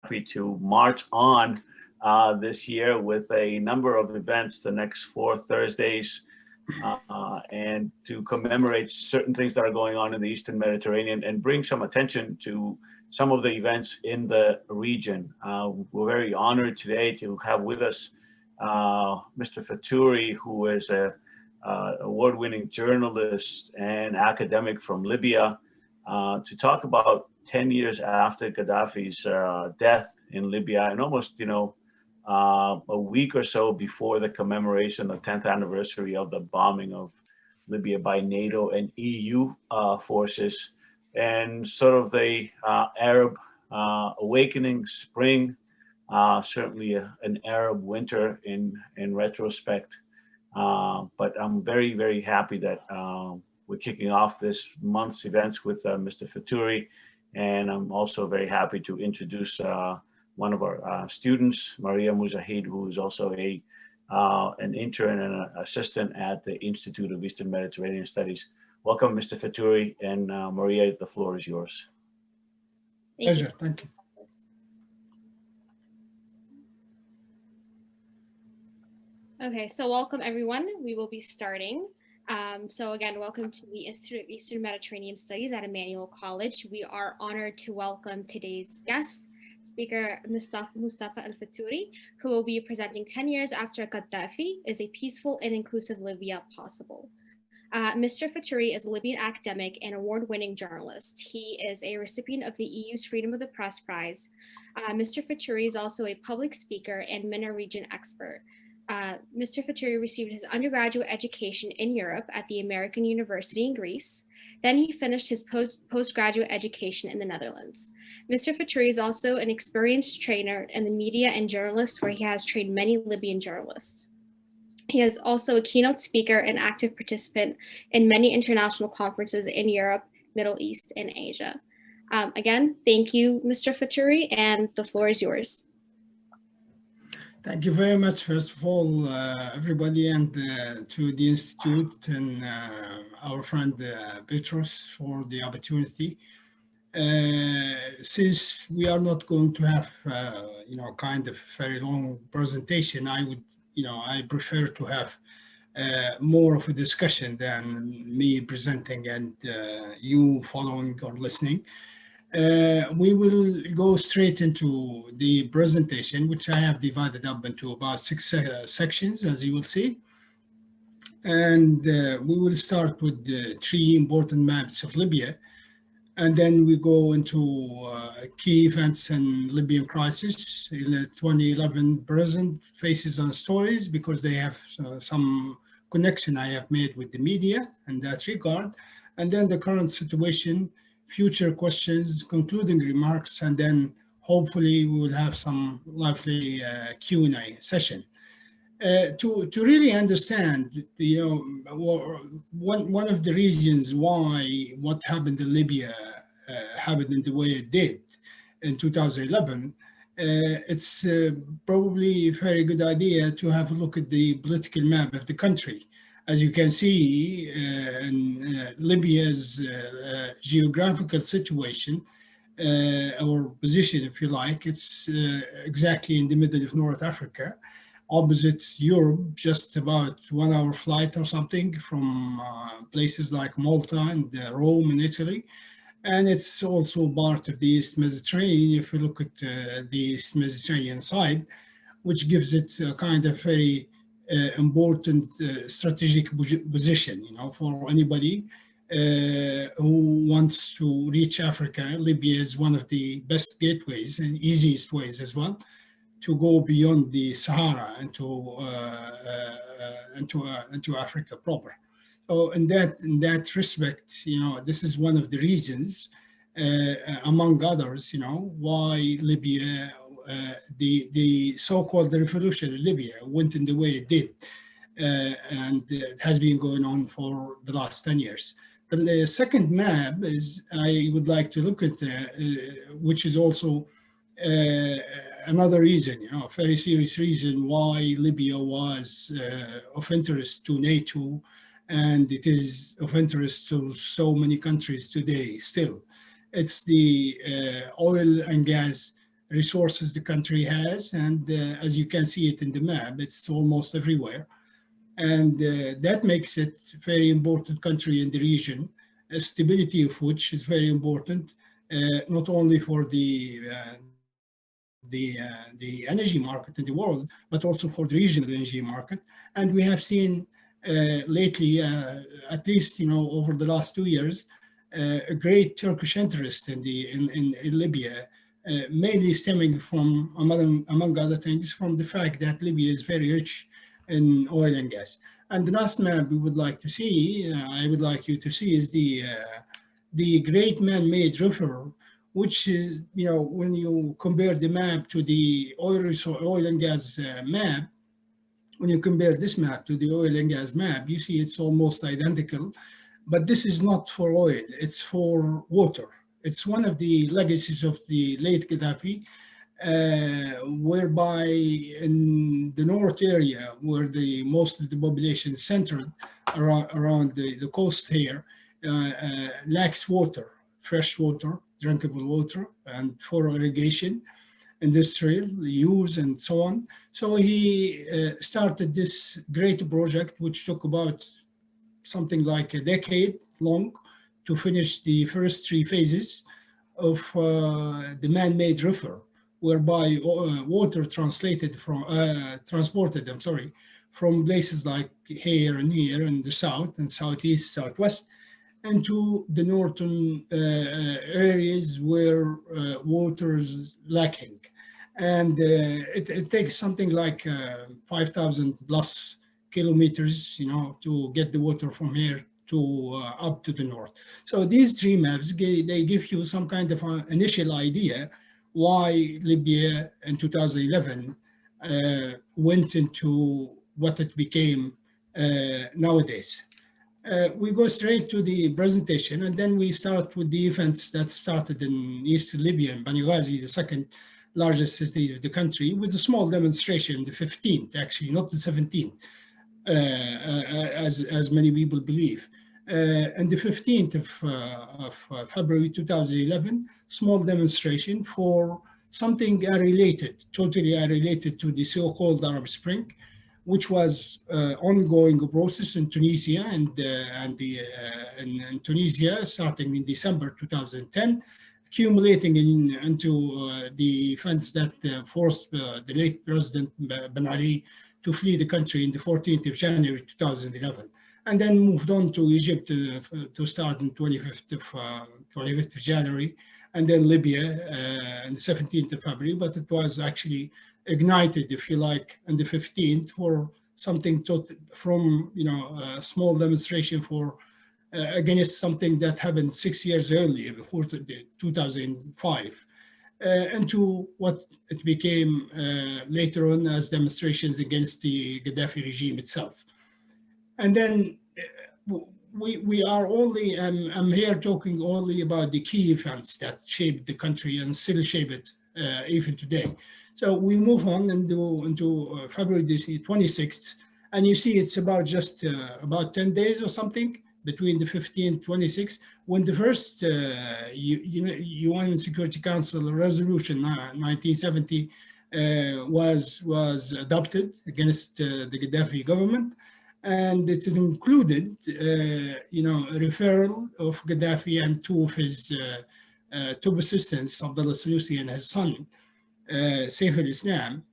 happy to march on this year with a number of events the next 4 Thursdays and to commemorate certain things that are going on in the Eastern Mediterranean and bring some attention to some of the events in the region. We're very honored today to have with us Mr. Fetouri, who is a award-winning journalist and academic from Libya, to talk about 10 years after Gaddafi's death in Libya, and almost, a week or so before the commemoration, the 10th anniversary of the bombing of Libya by NATO and EU forces, and sort of the Arab awakening spring, certainly an Arab winter in retrospect. But I'm very, very happy that we're kicking off this month's events with Mr. Fetouri. And I'm also very happy to introduce one of our students, Maria Mujahid, who is also an intern and an assistant at the Institute of Eastern Mediterranean Studies. Welcome, Mr. Fetouri, and Maria, the floor is yours. Pleasure, thank you. Okay, so welcome everyone. We will be starting. So again, welcome to the Institute of Eastern Mediterranean Studies at Emmanuel College. We are honored to welcome today's guest, Speaker Mustafa Fetouri, who will be presenting 10 years after Gaddafi, Is a Peaceful and Inclusive Libya Possible? Mr. Fetouri is a Libyan academic and award-winning journalist. He is a recipient of the EU's Freedom of the Press Prize. Mr. Fetouri is also a public speaker and MENA region expert. Mr. Fetouri received his undergraduate education in Europe at the American University in Greece. Then he finished his postgraduate education in the Netherlands. Mr. Fetouri is also an experienced trainer in the media and journalist, where he has trained many Libyan journalists. He is also a keynote speaker and active participant in many international conferences in Europe, Middle East, and Asia. Again, thank you, Mr. Fetouri, and the floor is yours. Thank you very much, first of all, everybody, and to the Institute and our friend Petros for the opportunity. Since we are not going to have, kind of very long presentation, I prefer to have more of a discussion than me presenting and you following or listening. We will go straight into the presentation, which I have divided up into about 6 sections, as you will see. And we will start with the 3 important maps of Libya. And then we go into key events in Libyan crisis, in the 2011 present faces and stories, because they have some connection I have made with the media in that regard. And then the current situation, future questions, concluding remarks, and then hopefully we will have some lively Q&A session. To really understand, one of the reasons why what happened in Libya happened in the way it did in 2011, it's probably a very good idea to have a look at the political map of the country. As you can see, in Libya's geographical situation, or position, if you like, it's exactly in the middle of North Africa, opposite Europe, just about 1 hour flight or something from places like Malta and Rome in Italy. And it's also part of the East Mediterranean, if you look at the East Mediterranean side, which gives it a kind of very important strategic position, for anybody who wants to reach Africa. Libya is one of the best gateways and easiest ways as well to go beyond the Sahara into Africa proper. So in that respect, this is one of the reasons, among others, why Libya, the so-called revolution in Libya went in the way it did, and it has been going on for the last 10 years. The second map is I would like to look at, which is also another reason, a very serious reason why Libya was of interest to NATO, and it is of interest to so many countries today still. It's the oil and gas resources the country has. And as you can see it in the map, it's almost everywhere. And that makes it a very important country in the region, stability of which is very important, not only for the energy market in the world, but also for the regional energy market. And we have seen lately, at least over the last 2 years, a great Turkish interest in Libya, mainly stemming from, among other things, from the fact that Libya is very rich in oil and gas. And the last map we would like to see, I would like you to see, is the great man-made river, which is, when you compare the map to the oil and gas map, when you compare this map to the oil and gas map, you see it's almost identical. But this is not for oil, it's for water. It's one of the legacies of the late Gaddafi, whereby in the north area, where most of the population is centered around the coast here, lacks water, fresh water, drinkable water, and for irrigation, industrial use, and so on. So he started this great project, which took about something like a decade long to finish the first 3 phases of the man-made river, whereby water transported from places like here and here in the south and southeast, southwest, into the northern areas where water is lacking. And it takes something like 5,000 plus kilometers, to get the water from here to up to the north. So these 3 maps, they give you some kind of an initial idea why Libya in 2011 went into what it became nowadays. We go straight to the presentation, and then we start with the events that started in East Libya, in Benghazi, the second largest city of the country, with a small demonstration, the 15th, actually, not the 17th, as many people believe. And the 15th of February 2011, small demonstration for something totally unrelated to the so-called Arab Spring, which was ongoing process in Tunisia in Tunisia starting in December 2010, accumulating into the events that forced the late President Ben Ali to flee the country in the 14th of January 2011, and then moved on to Egypt to start on 25th of January, and then Libya on the 17th of February, but it was actually ignited, if you like, on the 15th for something from a small demonstration for against something that happened 6 years earlier, before 2005, into what it became later on as demonstrations against the Gaddafi regime itself. And then we are only, I'm here talking only about the key events that shaped the country and still shape it even today. So we move on into February 26th, and you see it's about just about 10 days or something between the 15th and 26th, when the first UN Security Council resolution 1970 was adopted against the Gaddafi government. And it included, a referral of Gaddafi and 2 of his top assistants, Abdullah Sanusi and his son, Saif al-Islam,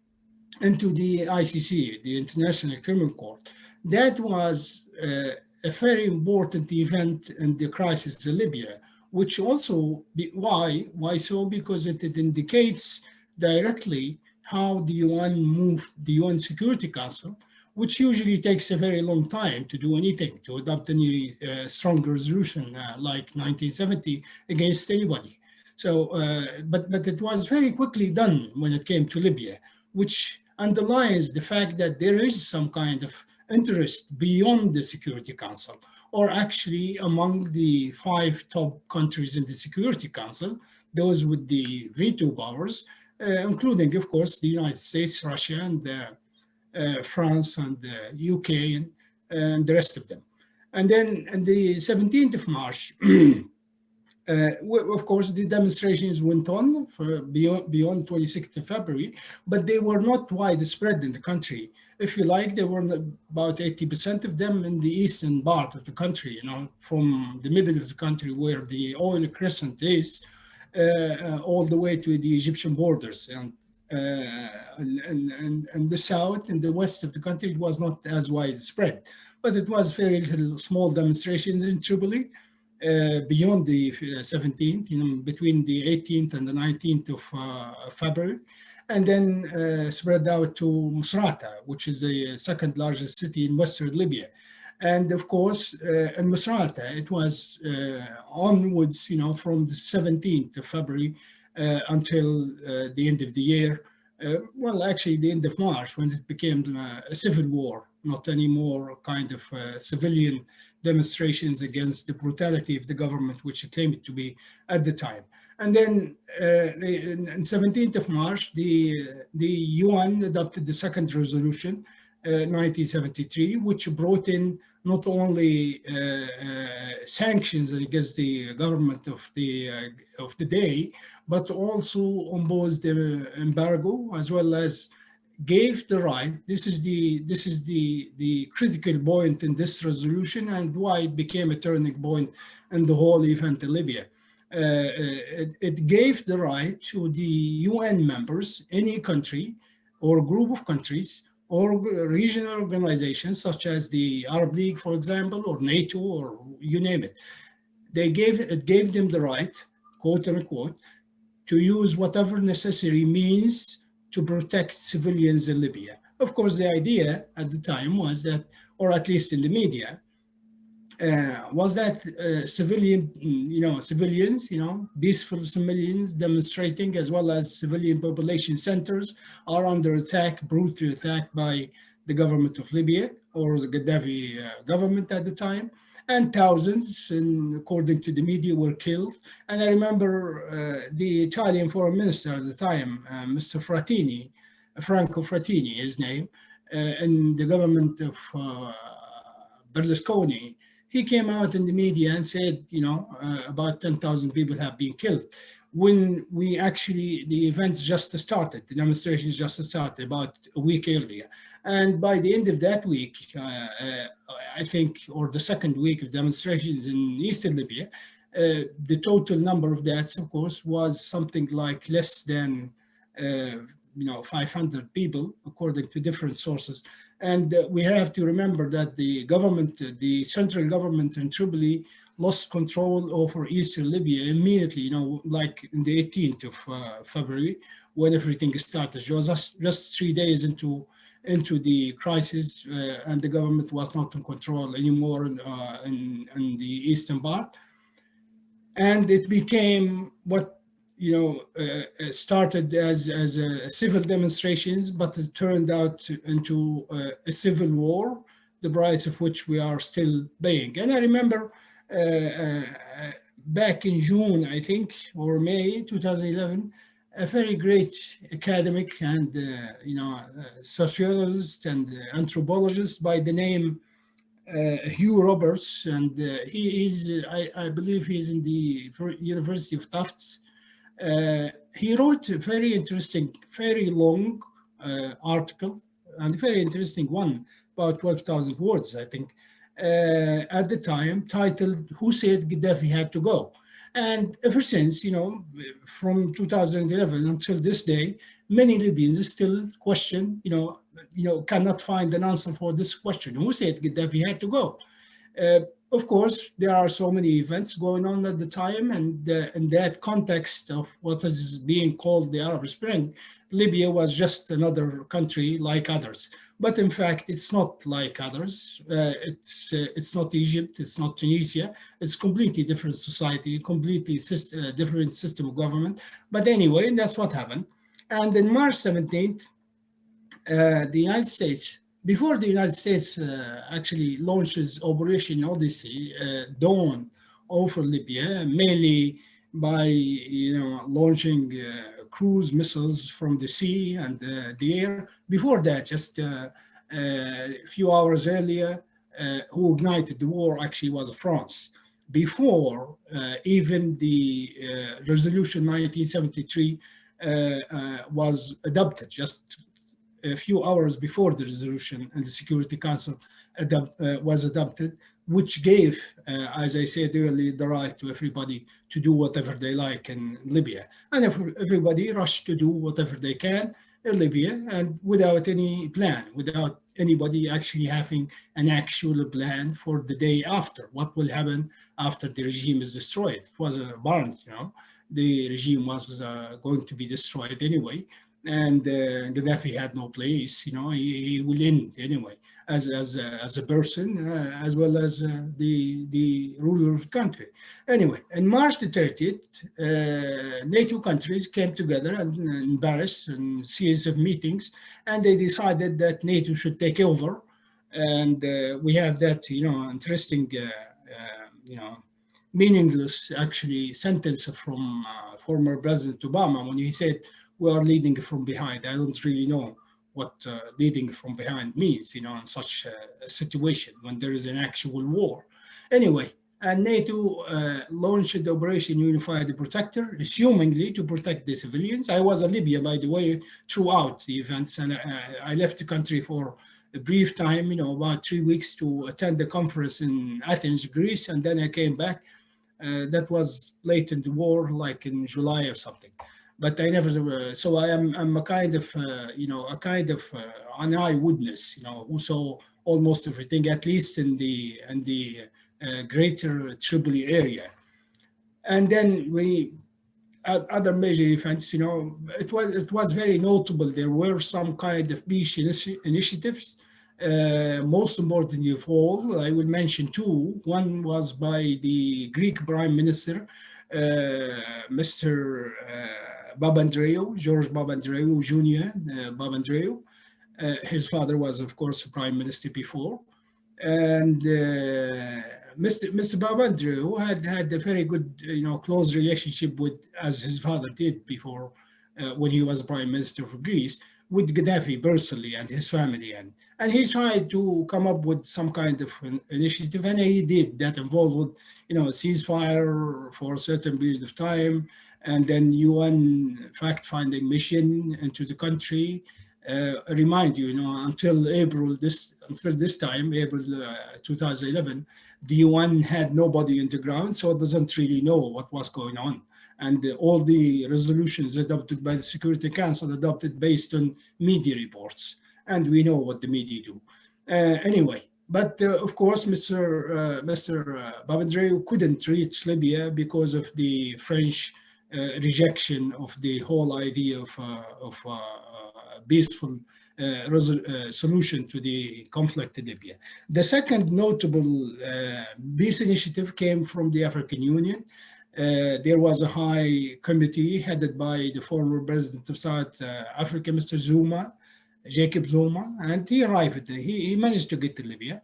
into the ICC, the International Criminal Court. That was a very important event in the crisis in Libya, which also, why so? Because it indicates directly how the UN moved, the UN Security Council, which usually takes a very long time to do anything, to adopt any strong resolution like 1970 against anybody. So, but it was very quickly done when it came to Libya, which underlies the fact that there is some kind of interest beyond the Security Council, or actually among the 5 top countries in the Security Council, those with the veto powers, including, of course, the United States, Russia, and France, and the UK, and the rest of them. And then on the 17th of March, Of course, the demonstrations went on for beyond 26th of February, but they were not widespread in the country. If you like, there were about 80% of them in the eastern part of the country, from the middle of the country where the oil crescent is, all the way to the Egyptian borders. And the south and the west of the country, it was not as widespread, but it was very little small demonstrations in Tripoli. Beyond the 17th, between the 18th and the 19th of February, and then spread out to Misrata, which is the second largest city in western Libya. And of course, in Misrata, it was onwards, from the 17th of February until the end of the year. Well, actually, the end of March, when it became a civil war, not anymore kind of civilian demonstrations against the brutality of the government, which it claimed to be at the time. And then on 17th of March, the UN adopted the second resolution, 1973, which brought in not only sanctions against the government of the day, but also imposed the embargo, as well as gave the right. This is the critical point in this resolution, and why it became a turning point in the whole event in Libya. It gave the right to the UN members, any country or group of countries or regional organizations such as the Arab League, for example, or NATO, or you name it. It gave them the right, quote unquote, to use whatever necessary means to protect civilians in Libya. Of course, the idea at the time was that, or at least in the media, was that civilians, peaceful civilians demonstrating, as well as civilian population centers, are under attack, brutal attack by the government of Libya, or the Gaddafi government at the time. And thousands, and according to the media, were killed. And I remember the Italian foreign minister at the time, Mr. Frattini, Franco Frattini, his name, in the government of Berlusconi. He came out in the media and said, about 10,000 people have been killed. When the events just started, the demonstrations just started about a week earlier. And by the end of that week, I think, or the second week of demonstrations in eastern Libya, the total number of deaths, of course, was something like less than 500 people, according to different sources. And we have to remember that the central government in Tripoli lost control over eastern Libya immediately, like in the 18th of February, when everything started. It was just 3 days into the crisis, and the government was not in control anymore in the eastern part. And it became what started as civil demonstrations, but it turned out into a civil war, the price of which we are still paying. And I remember back in June, I think, or May 2011, a very great academic and sociologist and anthropologist by the name Hugh Roberts, and he is, I believe he's in the University of Tufts. He wrote a very interesting, very long article, and a very interesting one, about 12,000 words, I think, at the time, titled, "Who Said Gaddafi Had to Go?" And ever since, from 2011 until this day, many Libyans still question, cannot find an answer for this question. Who said Gaddafi had to go? Of course, there are so many events going on at the time, and in that context of what is being called the Arab Spring, Libya was just another country like others. But in fact, it's not like others. It's not Egypt, it's not Tunisia. It's completely different society, completely different system of government. But anyway, that's what happened. And in March 17th, the United States, before the United States actually launches Operation Odyssey, Dawn, over Libya, mainly by launching cruise missiles from the sea and the air. Before that, just a few hours earlier, who ignited the war actually was France. before even the resolution 1973 was adopted, just a few hours before the resolution and the Security Council was adopted, which gave, as I said earlier, the right to everybody to do whatever they like in Libya. And everybody rushed to do whatever they can in Libya, and without any plan, without anybody actually having an actual plan for the day after. What will happen after the regime is destroyed? It was a barn, the regime was going to be destroyed anyway. And Gaddafi had no place, he will end anyway as a person, as well as the ruler of the country. Anyway, on March the 30th, NATO countries came together in Paris in a series of meetings, and they decided that NATO should take over. And we have that, interesting, meaningless actually sentence from former President Obama when he said, "We are leading from behind." I don't really know what leading from behind means, in such a situation when there is an actual war. Anyway, and NATO launched the Operation Unified Protector, assumingly to protect the civilians. I was in Libya, by the way, throughout the events, and I left the country for a brief time, about 3 weeks to attend the conference in Athens, Greece, and then I came back. That was late in the war, like in July or something. But I never. So I'm a kind of an eyewitness, who saw almost everything, at least in the greater Tripoli area. And then we other major events. It was very notable. There were some kind of peace initiatives. Most importantly of all, I will mention two. One was by the Greek Prime Minister, Mr. Papandreou, George Papandreou Jr. Papandreou. His father was, of course, Prime Minister before. And Mr. Papandreou had a very good, close relationship with, as his father did before, when he was Prime Minister of Greece, with Gaddafi personally and his family. And he tried to come up with some kind of initiative, and he did. That involved, ceasefire for a certain period of time, and then UN fact-finding mission into the country. Remind you, until this time, April 2011, the UN had nobody on the ground, so it doesn't really know what was going on. And all the resolutions adopted by the Security Council adopted based on media reports. And we know what the media do. Anyway, but of course, Mr. Papandreou couldn't reach Libya because of the French rejection of the whole idea of peaceful solution to the conflict in Libya. The second notable peace initiative came from the African Union. There was a high committee headed by the former president of South Africa, Mr. Zuma, Jacob Zuma, and he arrived. He managed to get to Libya,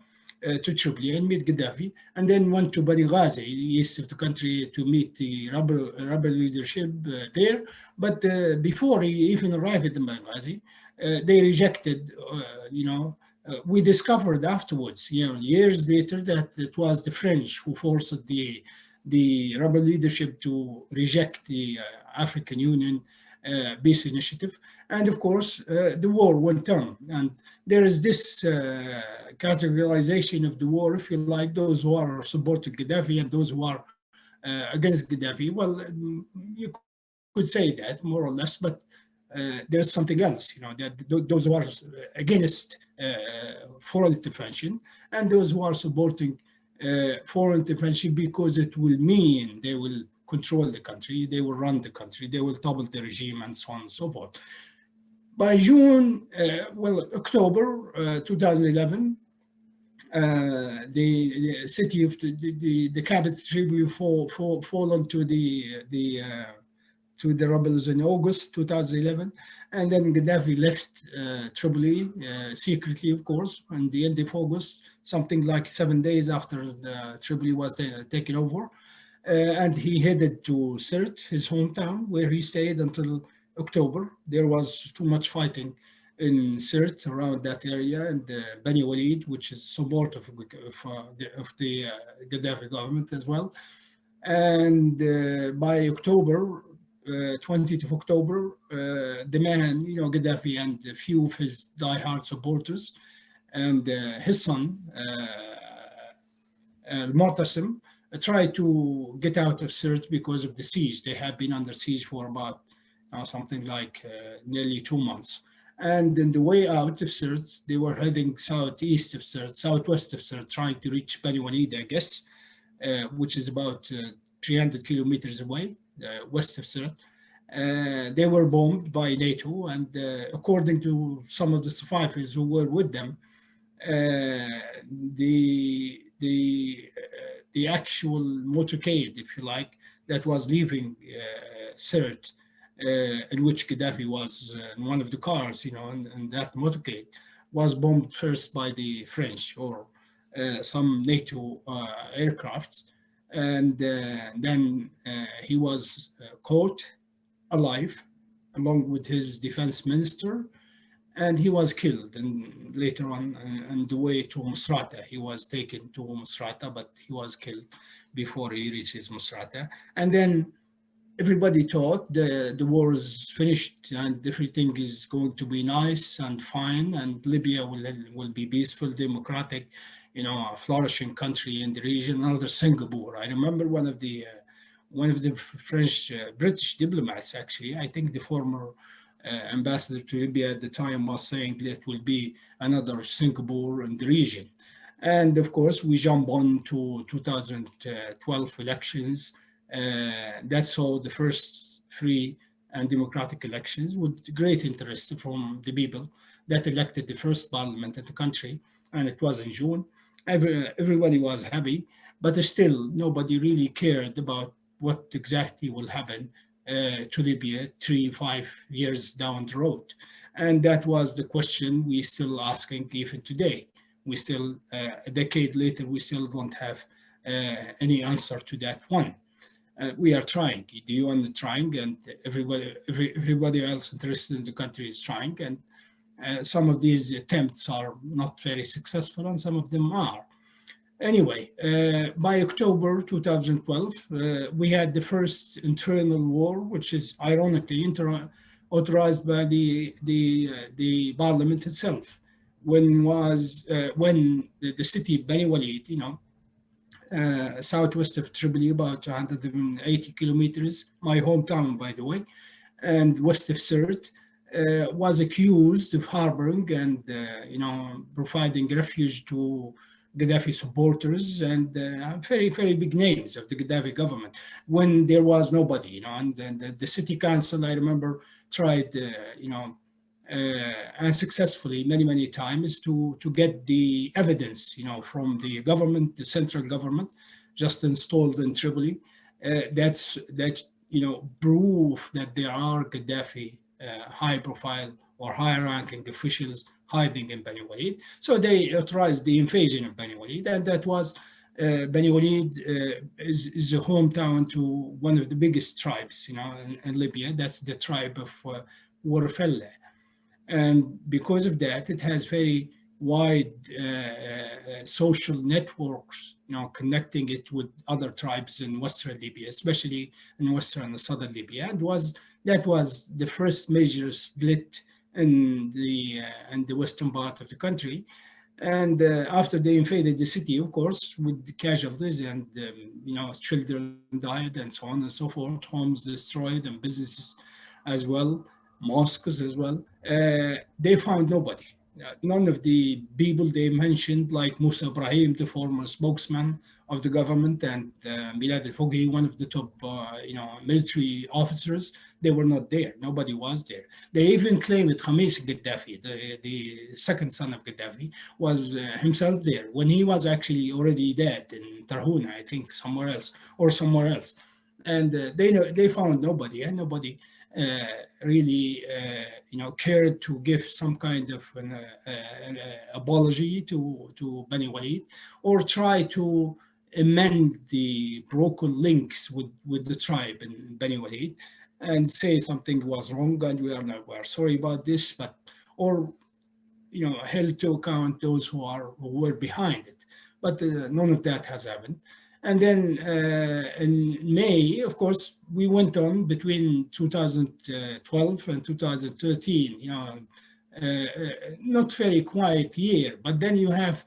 to Tripoli, and meet Gaddafi, and then went to Benghazi, east of the country, to meet the rebel leadership there. But before he even arrived in Benghazi, they rejected. We discovered afterwards, years later, that it was the French who forced the rebel leadership to reject the African Union peace initiative. And of course, the war went on. And there is this categorization of the war, if you like, those who are supporting Gaddafi and those who are against Gaddafi. Well, you could say that more or less, but there's something else, that those who are against foreign intervention and those who are supporting foreign intervention because it will mean they will control the country, they will run the country, they will topple the regime, and so on and so forth. By October 2011, the city of the capital Tripoli fallen to the rebels in August 2011, and then Gaddafi left Tripoli secretly, of course, at the end of August, something like 7 days after the Tripoli was taken over, and he headed to Sirte, his hometown, where he stayed until October. There was too much fighting in Sirte, around that area, and Bani Walid, which is support of the Gaddafi government as well. And by October, 20th of October, the man, Gaddafi and a few of his diehard supporters and his son, Mu'tasim, tried to get out of Sirte because of the siege. They had been under siege for about something like nearly 2 months. And in the way out of Sirte, they were heading southeast of Sirte, southwest of Sirte, trying to reach Bani Walid, I guess, which is about 300 kilometers away, west of Sirte. They were bombed by NATO, and according to some of the survivors who were with them, the actual motorcade, if you like, that was leaving Sirte, in which Gaddafi was in one of the cars, and that motorcade was bombed first by the French or some NATO aircrafts, and then he was caught alive along with his defense minister, and he was killed. And later on the way to Misrata, he was taken to Misrata, but he was killed before he reaches Misrata. And then everybody thought the war is finished and everything is going to be nice and fine, and Libya will be peaceful, democratic, a flourishing country in the region, another Singapore. I remember one of the French, British diplomats, actually, I think the former ambassador to Libya at the time, was saying that it will be another Singapore in the region. And of course, we jump on to 2012 elections. That saw the first free and democratic elections with great interest from the people that elected the first parliament in the country. And it was in June. Everybody was happy, but still nobody really cared about what exactly will happen to Libya 3-5 years down the road. And that was the question we still asking even today. We still, a decade later, we still don't have any answer to that one. We are trying. The UN is trying, and everybody else interested in the country is trying. And some of these attempts are not very successful, and some of them are. Anyway, by October 2012, we had the first internal war, which is ironically authorized by the parliament itself. When the city of Bani Walid, southwest of Tripoli, about 180 kilometers, my hometown, by the way, and west of Sirte, was accused of harboring and, providing refuge to Gaddafi supporters and very, very big names of the Gaddafi government when there was nobody, and the city council, I remember, tried, unsuccessfully many times to get the evidence, from the government, the central government, just installed in Tripoli, that proof that there are Gaddafi high-profile or high-ranking officials hiding in Bani Walid. So they authorized the invasion of Bani Walid, and that was Bani Walid is a hometown to one of the biggest tribes, in Libya. That's the tribe of Warfella. And because of that, it has very wide social networks, connecting it with other tribes in Western Libya, especially in Western and Southern Libya. And that was the first major split in the western part of the country. And after they invaded the city, of course, with the casualties and, children died and so on and so forth, homes destroyed and businesses as well, mosques as well, they found nobody. None of the people they mentioned, like Musa Ibrahim, the former spokesman of the government, and Milad al-Foghi, one of the top, military officers, they were not there. Nobody was there. They even claimed that Khamis Gaddafi, the second son of Gaddafi, was himself there when he was actually already dead in Tarhuna, I think, somewhere else. And they found nobody, and nobody really, cared to give some kind of an apology to Bani Walid, or try to amend the broken links with the tribe in Bani Walid and say something was wrong and we are sorry about this, but or held to account those who were behind it. But none of that has happened. And then in May, of course, we went on between 2012 and 2013, not very quiet year, but then you have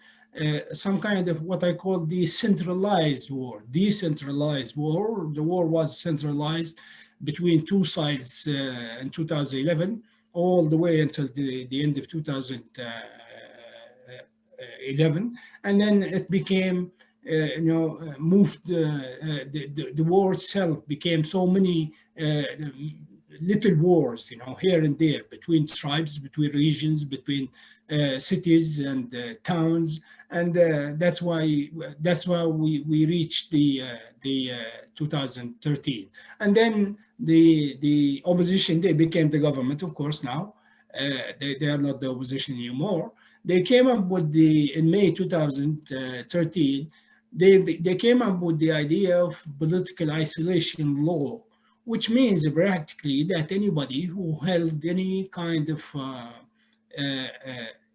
some kind of what I call the centralized war, decentralized war. The war was centralized between two sides in 2011, all the way until the end of 2011. And then it became, moved, the war itself became so many little wars, here and there, between tribes, between regions, between cities and towns, and that's why we reached the 2013, and then the opposition, they became the government, of course. Now they are not the opposition anymore. They came up with in May 2013. They came up with the idea of political isolation law, which means practically that anybody who held any kind of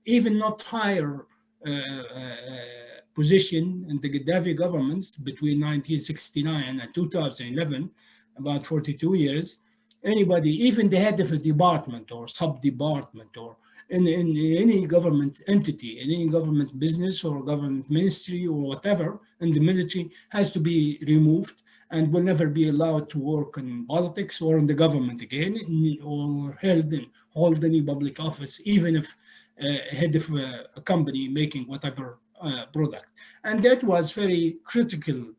even not higher position in the Gaddafi governments between 1969 and 2011, about 42 years, anybody, even the head of a department or sub-department or in any government entity, in any government business or government ministry or whatever, in the military, has to be removed and will never be allowed to work in politics or in the government again, or hold any public office, even if head of a company making whatever product. And that was very critical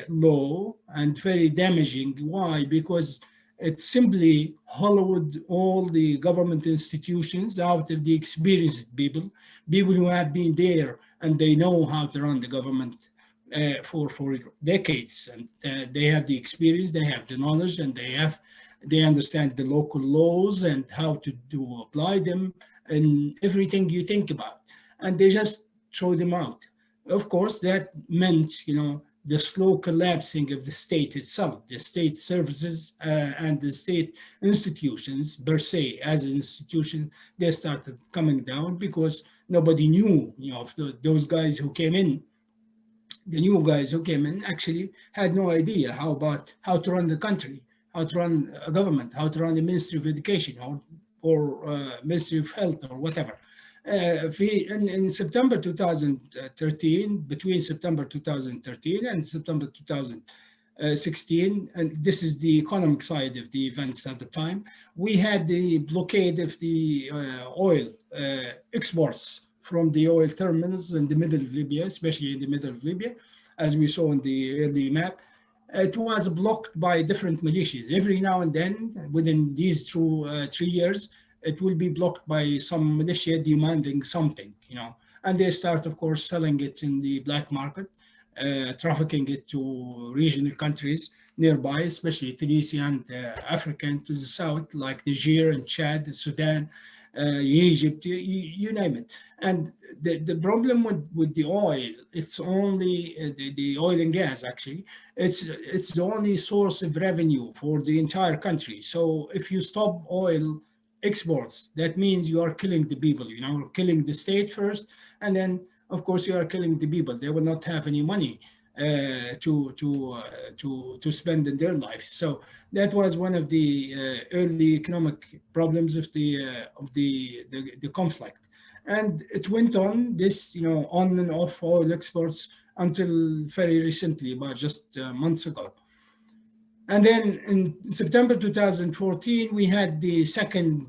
law and very damaging. Why? Because it simply hollowed all the government institutions out of the experienced people who have been there and they know how to run the government for decades, and they have the experience, they have the knowledge, and they understand the local laws and how to apply them and everything you think about, and they just throw them out. Of course, that meant the slow collapsing of the state itself, the state services and the state institutions per se as an institution. They started coming down because nobody knew, of those guys who came in. The new guys who came in actually had no idea how to run the country, how to run a government, how to run the Ministry of Education or Ministry of Health or whatever. In September 2013, between September 2013 and September 2016, and this is the economic side of the events at the time, we had the blockade of the oil exports from the oil terminals in the middle of Libya, especially in the middle of Libya, as we saw in the early map. It was blocked by different militias. Every now and then, within these 3 years, it will be blocked by some militia demanding something, and they start, of course, selling it in the black market, trafficking it to regional countries nearby, especially Tunisia and Africa and to the south, like Niger and Chad, Sudan, Egypt, you name it. And the problem with the oil, it's only the oil and gas, actually, it's the only source of revenue for the entire country. So if you stop oil exports, that means you are killing the people, killing the state first, and then of course you are killing the people. They will not have any money to spend in their life. So that was one of the early economic problems of the conflict, and it went on this on and off oil exports until very recently, about just months ago. And then in September 2014, we had the second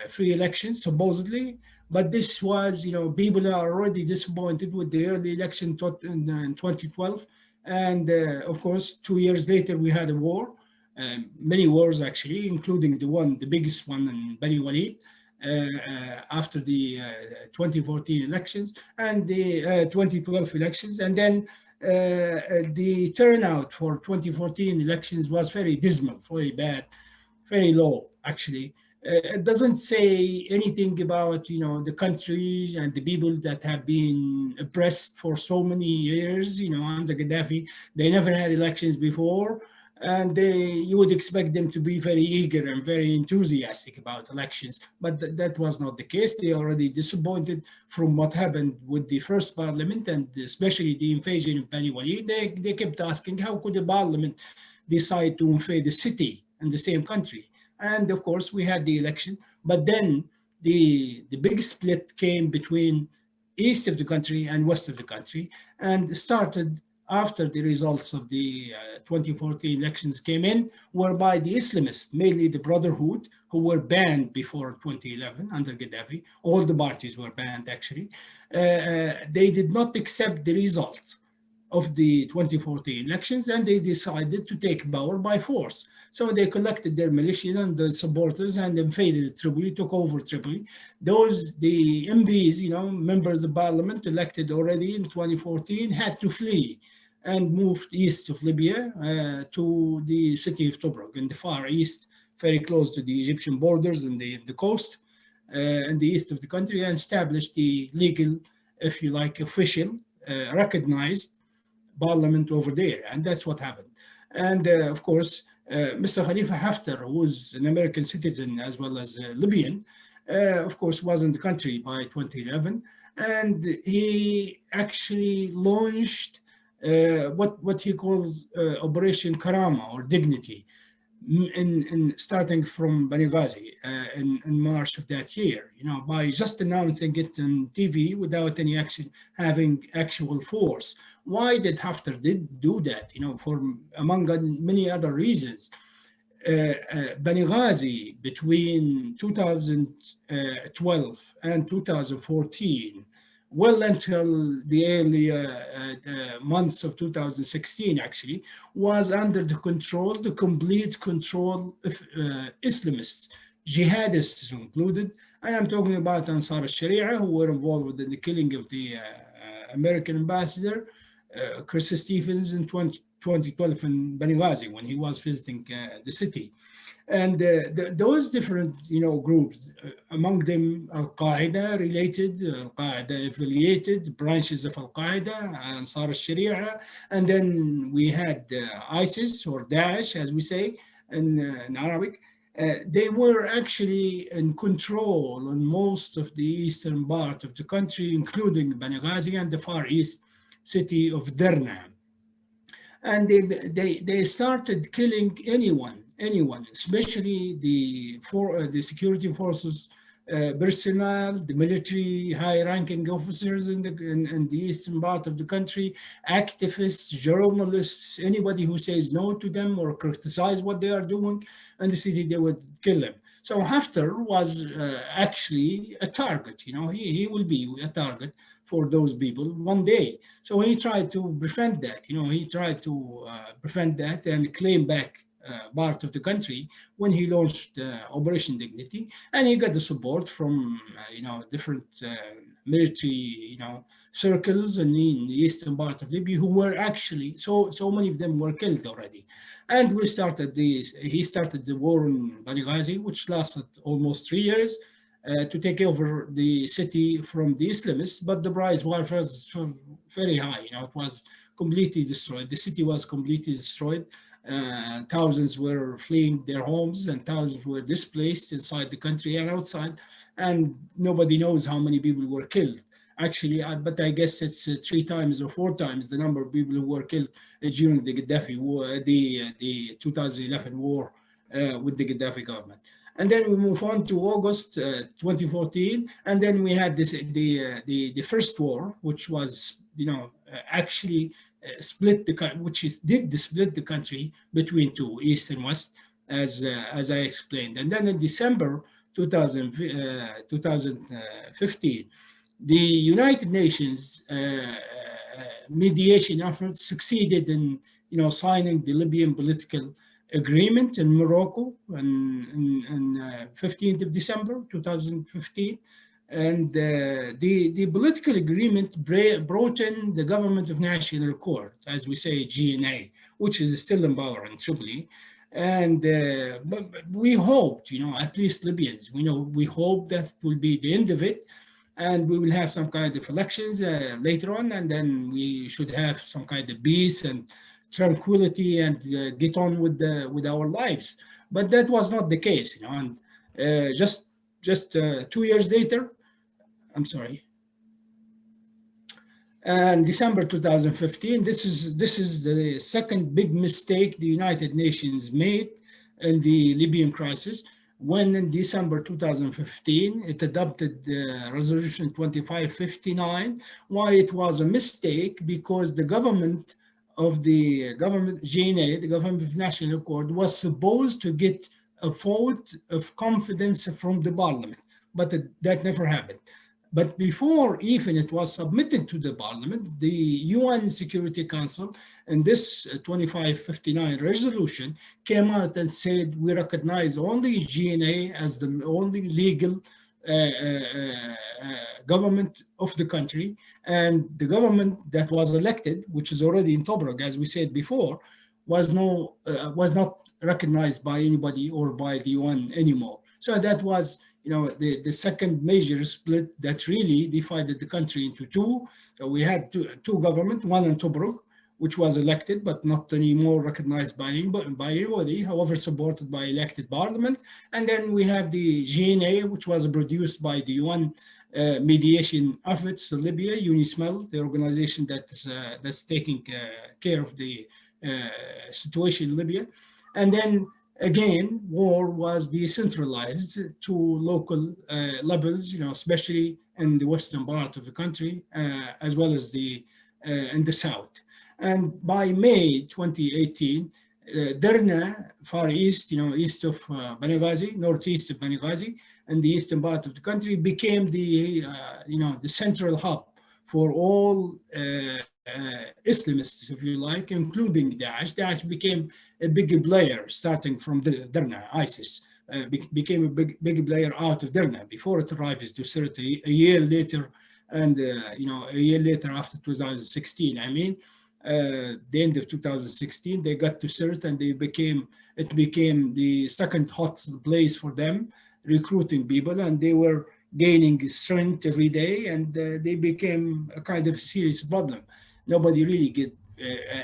free elections, supposedly. But this was, people are already disappointed with the early election in 2012. And of course, 2 years later, we had a war, many wars actually, including the biggest one in Bani Walid, after the 2014 elections and the 2012 elections. And then the turnout for 2014 elections was very dismal, very bad, very low, actually. It doesn't say anything about, the country and the people that have been oppressed for so many years, under Gaddafi. They never had elections before. and you would expect them to be very eager and very enthusiastic about elections, but that was not the case. They are already disappointed from what happened with the first parliament, and especially the invasion of Bani Walid. They kept asking, how could the parliament decide to invade a city in the same country? And of course, we had the election, but then the big split came between east of the country and west of the country, and started after the results of the 2014 elections came in, whereby the Islamists, mainly the Brotherhood, who were banned before 2011 under Gaddafi, all the parties were banned actually, they did not accept the result of the 2014 elections, and they decided to take power by force. So they collected their militias and the supporters and invaded Tripoli, took over Tripoli. The MPs, members of parliament elected already in 2014, had to flee and moved east of Libya to the city of Tobruk in the far east, very close to the Egyptian borders and the coast in the east of the country, and established the legal, if you like, official, recognized parliament over there. And that's what happened. And of course, Mr. Khalifa Haftar, who was an American citizen as well as Libyan, of course, was in the country by 2011. And he actually launched what he calls Operation Karama, or Dignity, in starting from Benghazi in March of that year, by just announcing it on TV without any action, having actual force. Why did Haftar do that? For among many other reasons. Benghazi between 2012 and 2014, well until the early months of 2016 actually, was under the complete control of Islamists, jihadists included. I am talking about Ansar al-Sharia, who were involved in the killing of the American ambassador, Chris Stephens, in 2012 in Benghazi when he was visiting the city. And those different, groups, among them Al-Qaeda related, Al-Qaeda affiliated branches of Al-Qaeda, Ansar al-Sharia, and then we had ISIS, or Daesh, as we say in Arabic. They were actually in control on most of the eastern part of the country, including Benghazi and the far east city of Derna. And they started killing anyone, especially the security forces personnel, the military high-ranking officers in the eastern part of the country, activists, journalists, anybody who says no to them or criticize what they are doing in the city, they would kill them. So Haftar was actually a target. He will be a target for those people one day. So he tried to prevent that. He tried to prevent that and claim back part of the country when he launched Operation Dignity, and he got the support from different military circles in the eastern part of Libya, who were actually so many of them were killed already. And he started the war in Benghazi, which lasted almost 3 years, to take over the city from the Islamists, but the price was very high. It was completely destroyed. The city was completely destroyed. Thousands were fleeing their homes, and thousands were displaced inside the country and outside, and nobody knows how many people were killed. Actually, but I guess it's 3 times or 4 times the number of people who were killed during the Gaddafi war, the 2011 war with the Gaddafi government. And then we move on to August 2014, and then we had the first war, which was actually split the country, did split the country between 2, east and west, as I explained. And then in December 2015, the United Nations mediation efforts succeeded in signing the Libyan political agreement in Morocco on 15th of December 2015. And the political agreement brought in the Government of National Accord, as we say, GNA, which is still in power in Tripoli. And but we hoped, at least Libyans, we hope that will be the end of it, and we will have some kind of elections later on, and then we should have some kind of peace and tranquility and get on with our lives. But that was not the case, And just 2 years later, I'm sorry. And December 2015, this is the second big mistake the United Nations made in the Libyan crisis, when in December 2015, it adopted Resolution 2559. Why it was a mistake? Because the government GNA, the Government of National Accord, was supposed to get a vote of confidence from the parliament, but that never happened. But before even it was submitted to the parliament, the UN Security Council in this 2559 resolution came out and said, we recognize only GNA as the only legal government of the country, and the government that was elected, which is already in Tobruk, as we said before, was not recognized by anybody or by the UN anymore. So that was the second major split that really divided the country into two. So we had two governments, one in Tobruk, which was elected but not anymore recognized by anybody, however supported by elected parliament. And then we have the GNA, which was produced by the UN mediation efforts in Libya, UNISMEL, the organization that's taking care of the situation in Libya. And then again, war was decentralized to local levels, especially in the western part of the country, as well as in the south. And by May 2018, Derna, far east, east of Benghazi, northeast of Benghazi, and the eastern part of the country became the central hub for all Islamists, if you like, including Daesh. Daesh became a big player starting from Derna, ISIS. Became a big player out of Derna before it arrives to Sirte a year later, and a year later after 2016. I mean, the end of 2016, they got to Sirte and it became the second hot place for them, recruiting people, and they were gaining strength every day, and they became a kind of serious problem. Nobody really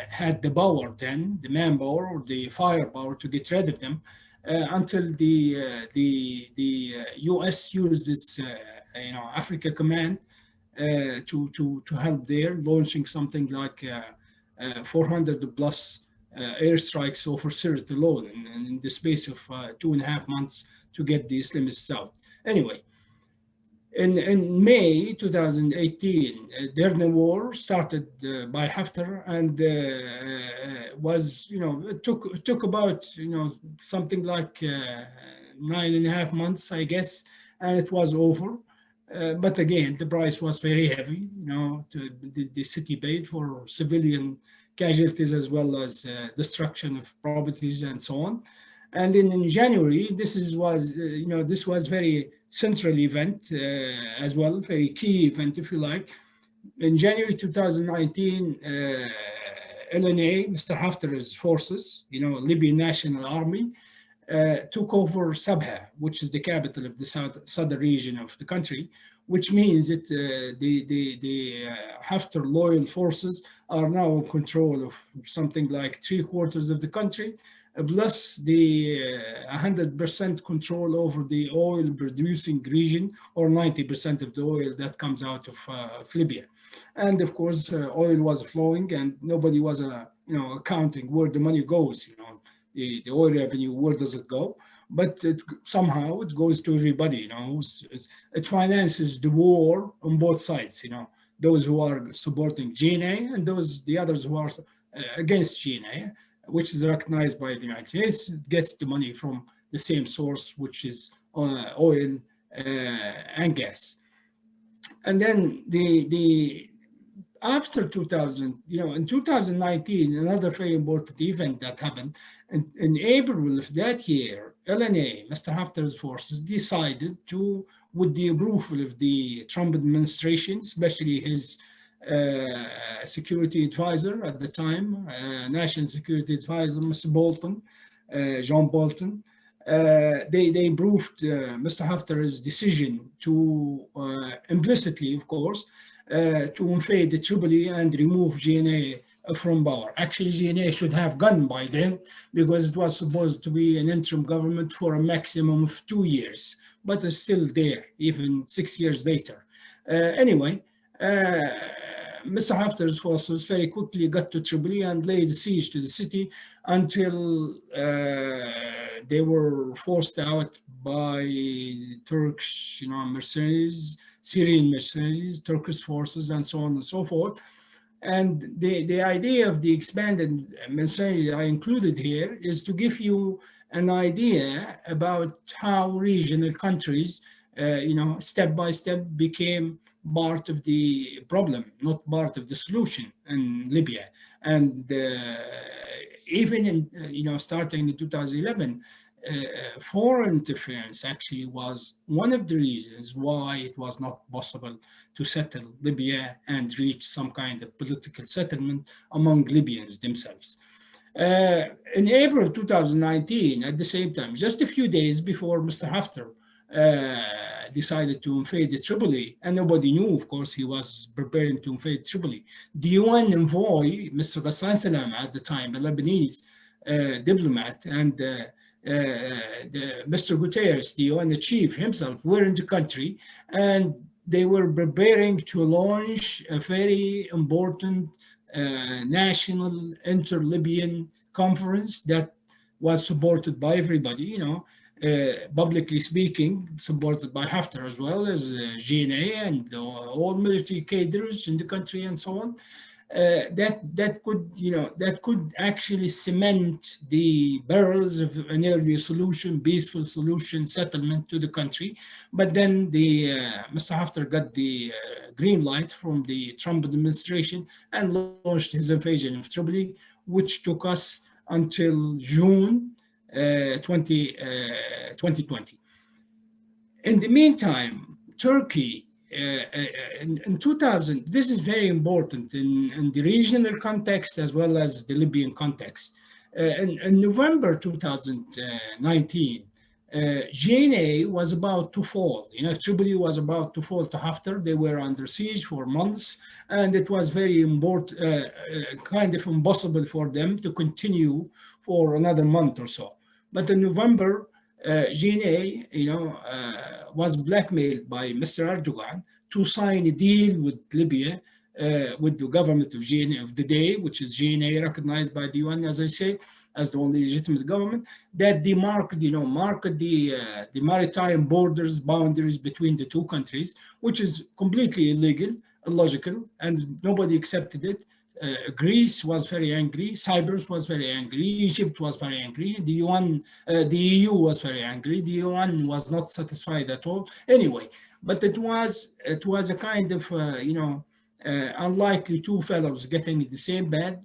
had the power then, the manpower or the firepower to get rid of them, until the U.S. used its Africa Command to help there, launching something like 400 plus airstrikes over Sirte alone in the space of 2.5 months to get the Islamists out. Anyway, in May 2018, Derna war started by Haftar, and was, it took about, something like 9.5 months, I guess, and it was over. But again, the price was very heavy. The city paid for civilian casualties as well as destruction of properties and so on. And in January, this was very central event as well, very key event, if you like. In January 2019, LNA, Mr. Haftar's forces, Libyan National Army, took over Sabha, which is the capital of the southern region of the country, which means that the Haftar loyal forces are now in control of something like 3/4 of the country, plus the 100% control over the oil producing region, or 90% of the oil that comes out of Libya. And of course, oil was flowing and nobody was accounting where the money goes, the oil revenue, where does it go? But somehow it goes to everybody, it finances the war on both sides, those who are supporting GNA and the others who are against GNA, which is recognized by the United States. It gets the money from the same source, which is oil and gas. And then after 2000, in 2019, another very important event that happened. In April of that year, LNA, Mr. Haftar's forces, decided to, with the approval of the Trump administration, especially his security advisor at the time, national security advisor, Mr. Bolton, John Bolton, they approved Mr. Haftar's decision to implicitly, of course, to invade Tripoli and remove GNA from power. Actually, GNA should have gone by then because it was supposed to be an interim government for a maximum of 2 years, but it's still there, even 6 years later. Anyway, Mr. Haftar's forces very quickly got to Tripoli and laid siege to the city until they were forced out by Turkish, mercenaries, Syrian mercenaries, Turkish forces, and so on and so forth. And the idea of the expanded mercenary I included here is to give you an idea about how regional countries, step by step became part of the problem, not part of the solution in Libya. And even in, starting in 2011, foreign interference actually was one of the reasons why it was not possible to settle Libya and reach some kind of political settlement among Libyans themselves. In April 2019, at the same time, just a few days before Mr. Haftar decided to invade Tripoli, and nobody knew, of course, he was preparing to invade Tripoli. The UN envoy, Mr. Ghassan Salama, at the time, a Lebanese diplomat, and Mr. Guterres, the UN chief himself, were in the country, and they were preparing to launch a very important national inter-Libyan conference that was supported by everybody, publicly speaking, supported by Haftar as well as GNA and all military cadres in the country and so on. That could actually cement the barrels of an early solution, peaceful solution, settlement to the country. But then Mr. Haftar got the green light from the Trump administration and launched his invasion of Tripoli, which took us until June 2020. In the meantime, Turkey, in 2000, this is very important in the regional context as well as the Libyan context. In November 2019, GNA was about to fall. Tripoli was about to fall to Haftar. They were under siege for months, and it was very important, kind of impossible for them to continue for another month or so. But in November, GNA, was blackmailed by Mr. Erdogan to sign a deal with Libya, with the government of GNA of the day, which is GNA recognized by the UN, as I say, as the only legitimate government, that they marked the maritime boundaries between the two countries, which is completely illegal, illogical, and nobody accepted it. Greece was very angry, Cyprus was very angry, Egypt was very angry, the EU was very angry, the UN was not satisfied at all. Anyway, but it was a kind of, unlike you two fellows getting in the same bed,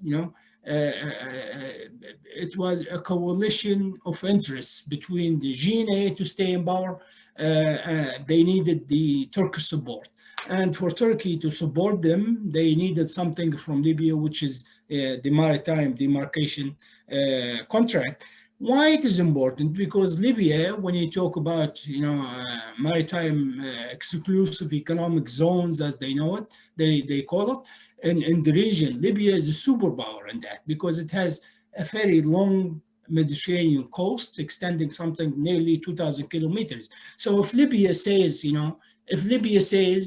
it was a coalition of interests between the GNA to stay in power. They needed the Turkish support. And for Turkey to support them, they needed something from Libya, which is the maritime demarcation contract. Why it is important? Because Libya, when you talk about maritime exclusive economic zones, as they know it, they call it, in the region, Libya is a superpower in that because it has a very long Mediterranean coast extending something nearly 2,000 kilometers. So if Libya says,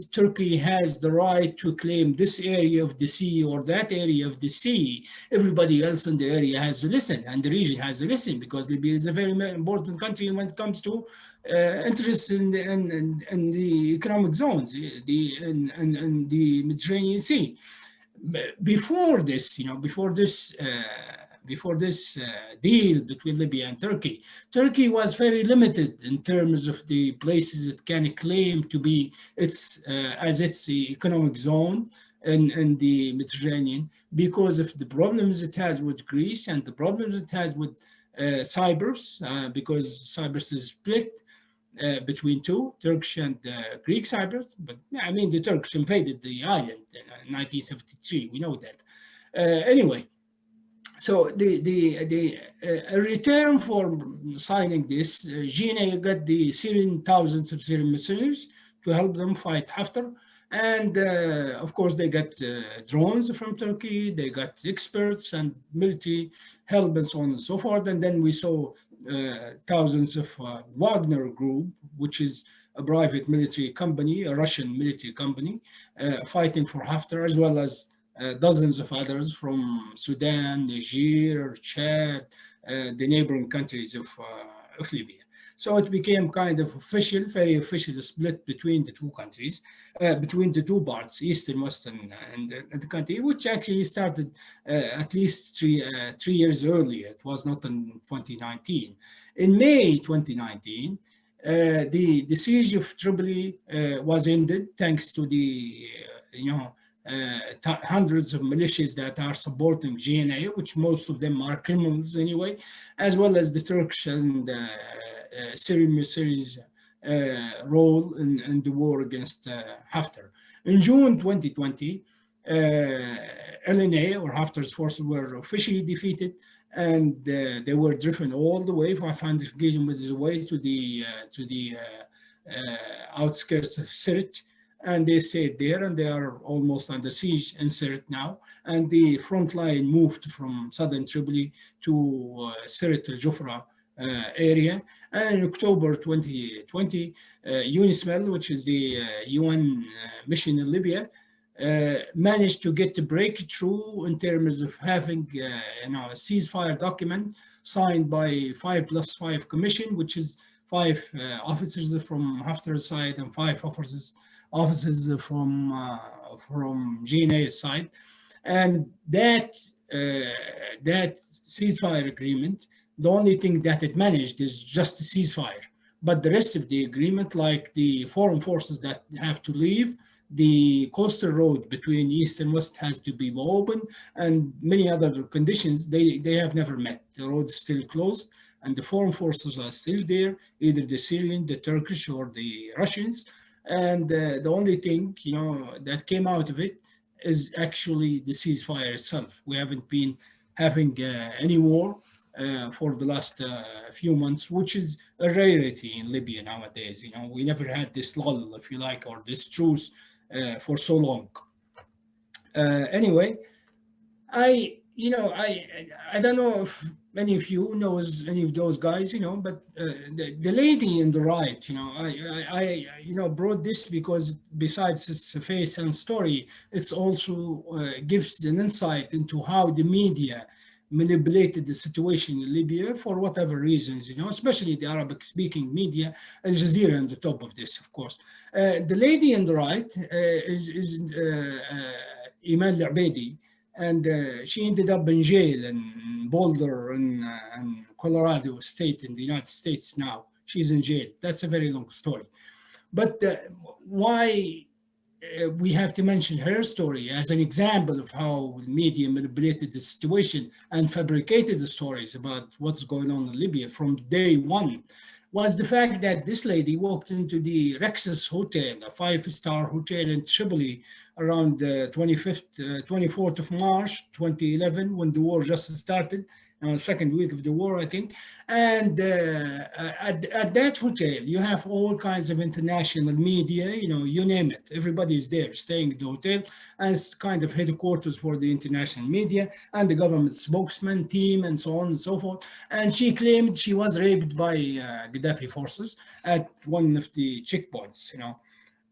Turkey has the right to claim this area of the sea or that area of the sea, everybody else in the area has to listen, and the region has to listen, because Libya is a very important country when it comes to interest in the economic zones, in the Mediterranean Sea. Before this, before this deal between Libya and Turkey, Turkey was very limited in terms of the places it can claim to be its economic zone in the Mediterranean, because of the problems it has with Greece and the problems it has with Cyprus, because Cyprus is split between two, Turkish and Greek Cyprus. But I mean, the Turks invaded the island in 1973. We know that. Anyway, so a return for signing this, GNA got the thousands of Syrian mercenaries to help them fight Haftar. And of course, they got drones from Turkey, they got experts and military help and so on and so forth. And then we saw thousands of Wagner Group, which is a private military company, a Russian military company, fighting for Haftar, as well as dozens of others from Sudan, Niger, Chad, the neighboring countries of Libya. So it became kind of official, very official split between the two countries, between the two parts, East and West, and the country, which actually started at least three years earlier. It was not in 2019. In May 2019, the siege of Tripoli was ended thanks to the, hundreds of militias that are supporting GNA, which most of them are criminals anyway, as well as the Turkish and Syria's role in the war against Haftar. In June 2020, LNA, or Haftar's forces, were officially defeated, and they were driven all the way, 500 kilometers away, to the outskirts of Sirte, and they stayed there, and they are almost under siege in Sirte now. And the front line moved from southern Tripoli to Sirte al-Jufra area. And in October 2020, UNISMIL, which is the UN mission in Libya, managed to get a breakthrough in terms of having a ceasefire document signed by 5+5 commission, which is 5 officers from Haftar's side and 5 officers from GNA's side. And that ceasefire agreement, the only thing that it managed is just a ceasefire. But the rest of the agreement, like the foreign forces that have to leave, the coastal road between East and West has to be open, and many other conditions, they have never met. The road is still closed, and the foreign forces are still there, either the Syrian, the Turkish, or the Russians. And the only thing, that came out of it is actually the ceasefire itself. We haven't been having any war for the last few months, which is a rarity in Libya nowadays. We never had this lull, if you like, or this truce for so long. Anyway, I don't know if many of you knows any of those guys, but the lady in the right, I brought this because besides its face and story, it's also gives an insight into how the media manipulated the situation in Libya for whatever reasons, especially the Arabic-speaking media, Al Jazeera on the top of this, of course. The lady on the right is Iman Al-Abedi, and she ended up in jail in Boulder in Colorado State in the United States now. She's in jail. That's a very long story. But why we have to mention her story as an example of how media manipulated the situation and fabricated the stories about what's going on in Libya from day one, was the fact that this lady walked into the Rexus Hotel, a 5-star hotel in Tripoli, around the 24th of March, 2011, when the war just started, second week of the war, I think. And at that hotel, you have all kinds of international media, you name it. Everybody is there staying at the hotel, and it's kind of headquarters for the international media and the government spokesman team and so on and so forth. And she claimed she was raped by Gaddafi forces at one of the checkpoints,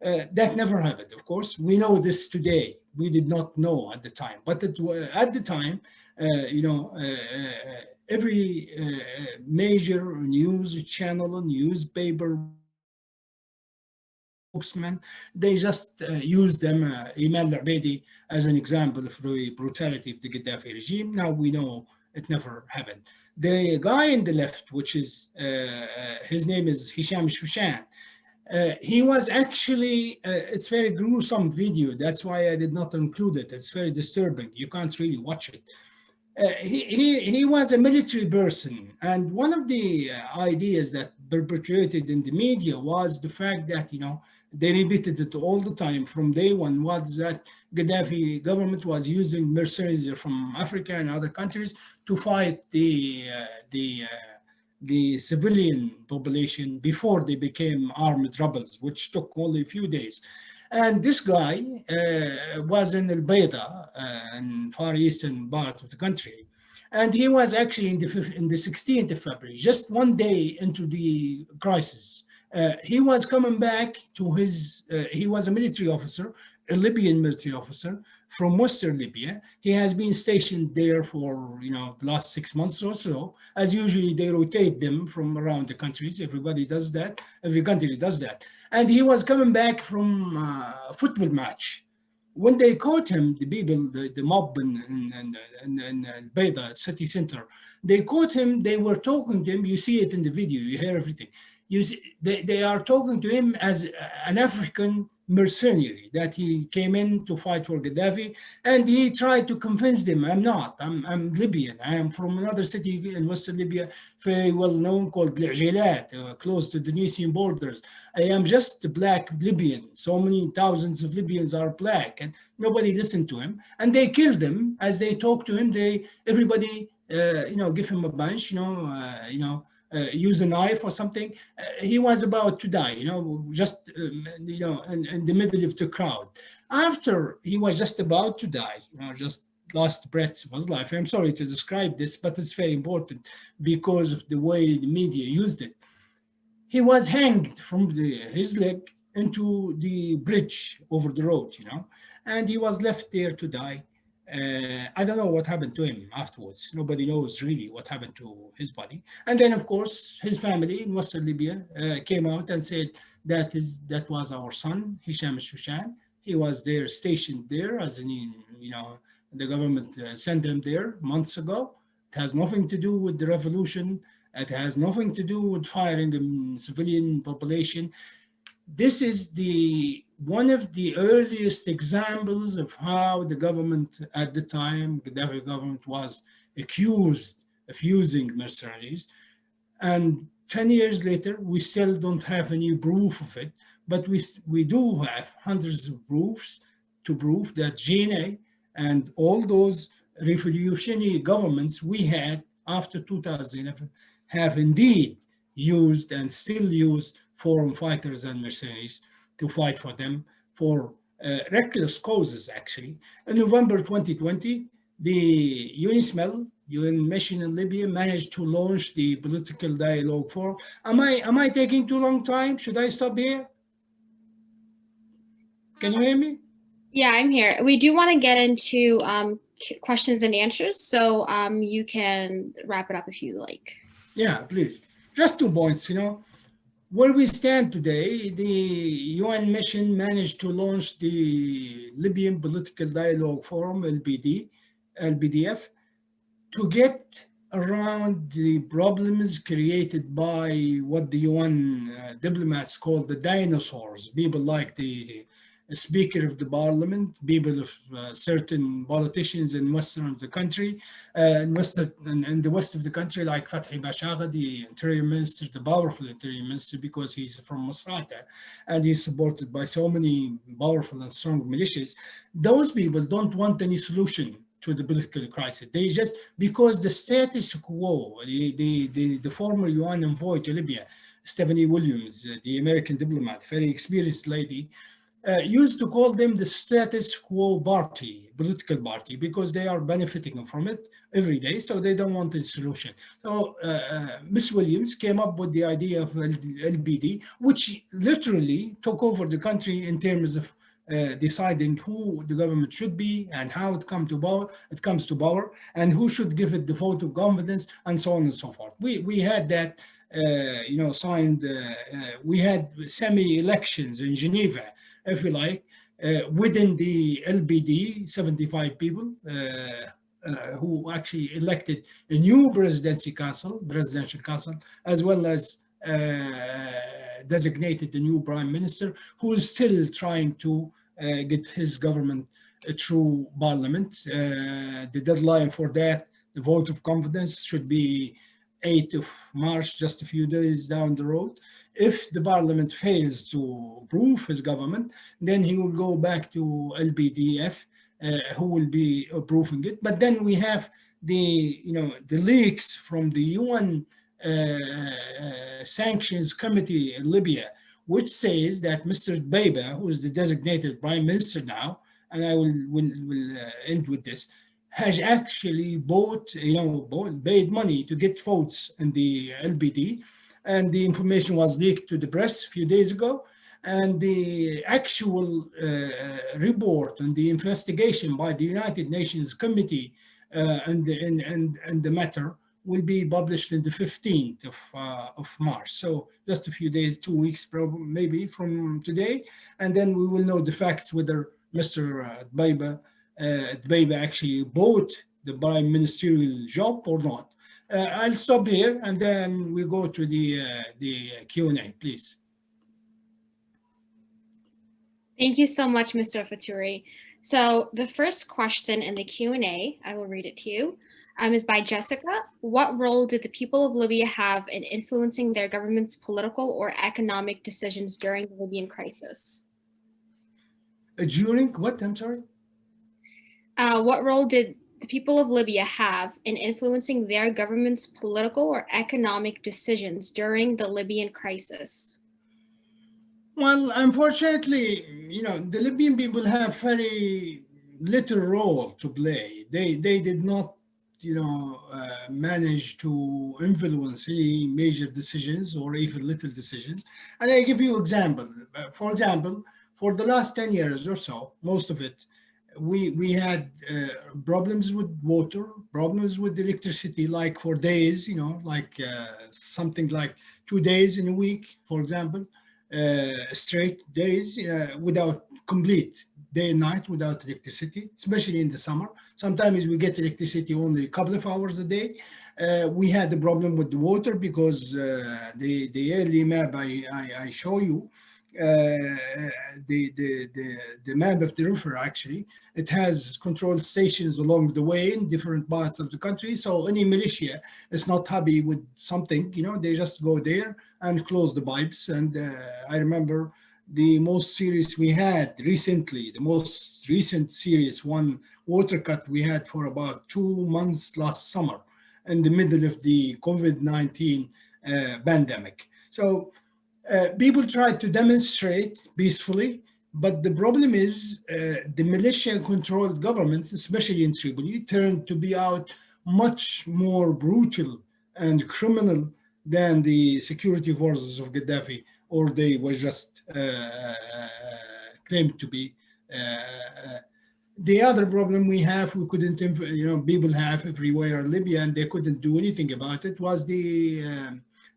that never happened, of course. We know this today. We did not know at the time. But at the time, every major news channel, newspaper, spokesman, they just used them, Iman Al-Abedi, as an example of the brutality of the Gaddafi regime. Now we know it never happened. The guy in the left, which is, his name is Hisham Shushan, he was actually, it's very gruesome video. That's why I did not include it. It's very disturbing. You can't really watch it. He was a military person. And one of the ideas that perpetuated in the media was the fact that, they repeated it all the time from day one, was that Gaddafi government was using mercenaries from Africa and other countries to fight the civilian population before they became armed rebels, which took only a few days. And this guy was in Al Bayda, in far eastern part of the country. And he was actually in the 16th of February, just one day into the crisis. He was coming back to he was a military officer, a Libyan military officer from Western Libya. He has been stationed there for, the last 6 months or so. As usually, they rotate them from around the countries. Everybody does that. Every country does that. And he was coming back from a football match. When they caught him, the people, the mob in Al-Bayda city center, they caught him, they were talking to him. You see it in the video, you hear everything. You see, they are talking to him as an African mercenary that he came in to fight for Gaddafi, and he tried to convince them, I'm Libyan. I am from another city in Western Libya, very well known, called L'Ajilat, close to the Tunisian borders. I am just a black Libyan. So many thousands of Libyans are black, and nobody listened to him. And they killed him as they talked to him. Everybody, give him a bunch, use a knife or something. He was about to die, just, in the middle of the crowd. After he was just about to die, just last breaths of his life. I'm sorry to describe this, but it's very important because of the way the media used it. He was hanged from his leg into the bridge over the road, and he was left there to die. I don't know what happened to him afterwards. Nobody knows really what happened to his body. And then, of course, his family in Western Libya came out and said that was our son, Hisham Shushan. He was there, stationed there, as in, the government sent him there months ago. It has nothing to do with the revolution. It has nothing to do with firing the civilian population. This is one of the earliest examples of how the government at the time, Gaddafi government, was accused of using mercenaries. And 10 years later, we still don't have any proof of it, but we do have hundreds of proofs to prove that GNA and all those revolutionary governments we had after 2011 have indeed used and still use foreign fighters and mercenaries to fight for them for reckless causes, actually. In November 2020, the UNISMEL, UN mission in Libya, managed to launch the political dialogue forum. Am I taking too long time? Should I stop here? Can you hear me? Yeah, I'm here. We do want to get into questions and answers, so you can wrap it up if you like. Yeah, please. Just 2 points, Where we stand today, the UN mission managed to launch the Libyan Political Dialogue Forum, LBDF, to get around the problems created by what the UN diplomats call the dinosaurs, people like the Speaker of the Parliament, people of certain politicians in Western of the country, in the West of the country, like Fathi Bashagha, the Interior Minister, the powerful Interior Minister, because he's from Masrata, and he's supported by so many powerful and strong militias. Those people don't want any solution to the political crisis. They just, because the status quo, the former UN envoy to Libya, Stephanie Williams, the American diplomat, very experienced lady, used to call them the status quo party, political party, because they are benefiting from it every day, so they don't want a solution. So Ms. Williams came up with the idea of LBD, which literally took over the country in terms of deciding who the government should be and how it comes to power, and who should give it the vote of confidence, and so on and so forth. We had that, signed. We had semi-elections in Geneva, if you like, within the LBD, 75 people who actually elected a new presidential council, as well as designated the new prime minister, who is still trying to get his government through parliament. The deadline for that, the vote of confidence, should be 8th of March, just a few days down the road. If the parliament fails to approve his government, then he will go back to LBDF, who will be approving it. But then we have the leaks from the UN sanctions committee in Libya, which says that Mr. Dbeiba, who is the designated prime minister now, and I will end with this, has actually paid money to get votes in the LBD, and the information was leaked to the press a few days ago. And the actual report and the investigation by the United Nations Committee and the matter will be published on the 15th of March. So just a few days, 2 weeks probably, maybe from today. And then we will know the facts whether Mr. Dbeiba actually bought the prime ministerial job or not. I'll stop here and then we go to the Q&A, please. Thank you so much, Mr. Fetouri. So the first question in the Q&A, I will read it to you, is by Jessica. What role did the people of Libya have in influencing their government's political or economic decisions during the Libyan crisis? During what? I'm sorry? What role did the people of Libya have in influencing their government's political or economic decisions during the Libyan crisis? Well, unfortunately, the Libyan people have very little role to play. They did not, manage to influence any major decisions or even little decisions. And I give you an example. For example, for the last 10 years or so, most of it, we had problems with water, problems with electricity, like for days, something like 2 days in a week, for example. Straight days without complete day and night without electricity, especially in the summer. Sometimes we get electricity only a couple of hours a day. We had the problem with the water because the early map I show you, the map of the river, actually, it has control stations along the way in different parts of the country. So any militia is not happy with something, they just go there and close the pipes. And I remember the most serious we had recently, the most recent serious one, water cut we had for about 2 months last summer in the middle of the COVID-19 pandemic. So people tried to demonstrate peacefully, but the problem is the militia-controlled governments, especially in Tripoli, turned to be out much more brutal and criminal than the security forces of Gaddafi, or they were just claimed to be. The other problem we have, we couldn't, people have everywhere in Libya, and they couldn't do anything about it, was the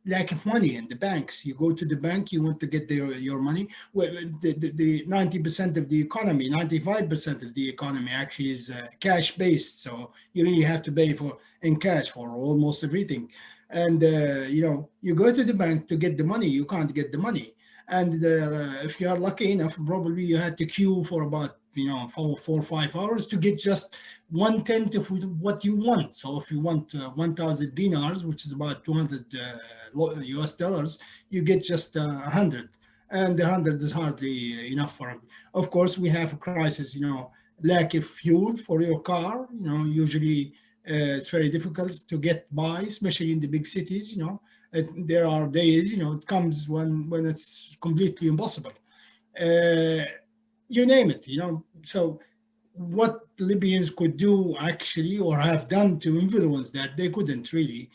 lack of money in the banks. You go to the bank, you want to get your money. Well, the 90% of the economy, 95% of the economy actually is cash-based. So you really have to pay in cash for almost everything. And, you go to the bank to get the money, you can't get the money. And if you are lucky enough, probably you had to queue for about 4 or 5 hours to get just 1/10 of what you want. So if you want 1,000 dinars, which is about $200 US dollars, you get just 100, and the 100 is hardly enough for them. Of course, we have a crisis, lack of fuel for your car. Usually it's very difficult to get by, especially in the big cities. There are days, it comes when it's completely impossible. You name it, So what Libyans could do actually, or have done to influence that, they couldn't really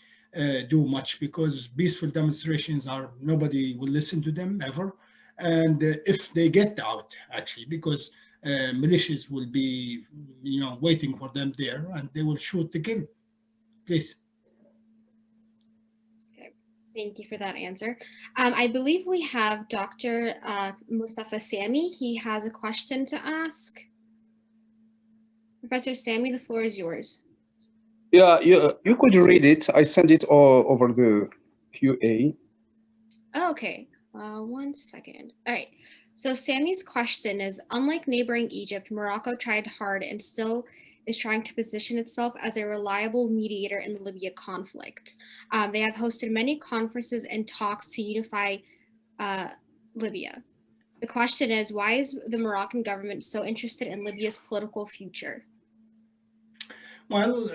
do much, because peaceful demonstrations nobody will listen to them ever. And if they get out, actually, because militias will be, waiting for them there, and they will shoot to kill. Please. Thank you for that answer. I believe we have Dr. Mustafa Sami. He has a question to ask. Professor Sami, the floor is yours. Yeah, you could read it. I sent it all over the QA. Oh, okay, 1 second. All right, so Sami's question is, unlike neighboring Egypt, Morocco tried hard and still is trying to position itself as a reliable mediator in the Libya conflict. They have hosted many conferences and talks to unify Libya. The question is, why is the Moroccan government so interested in Libya's political future? Well,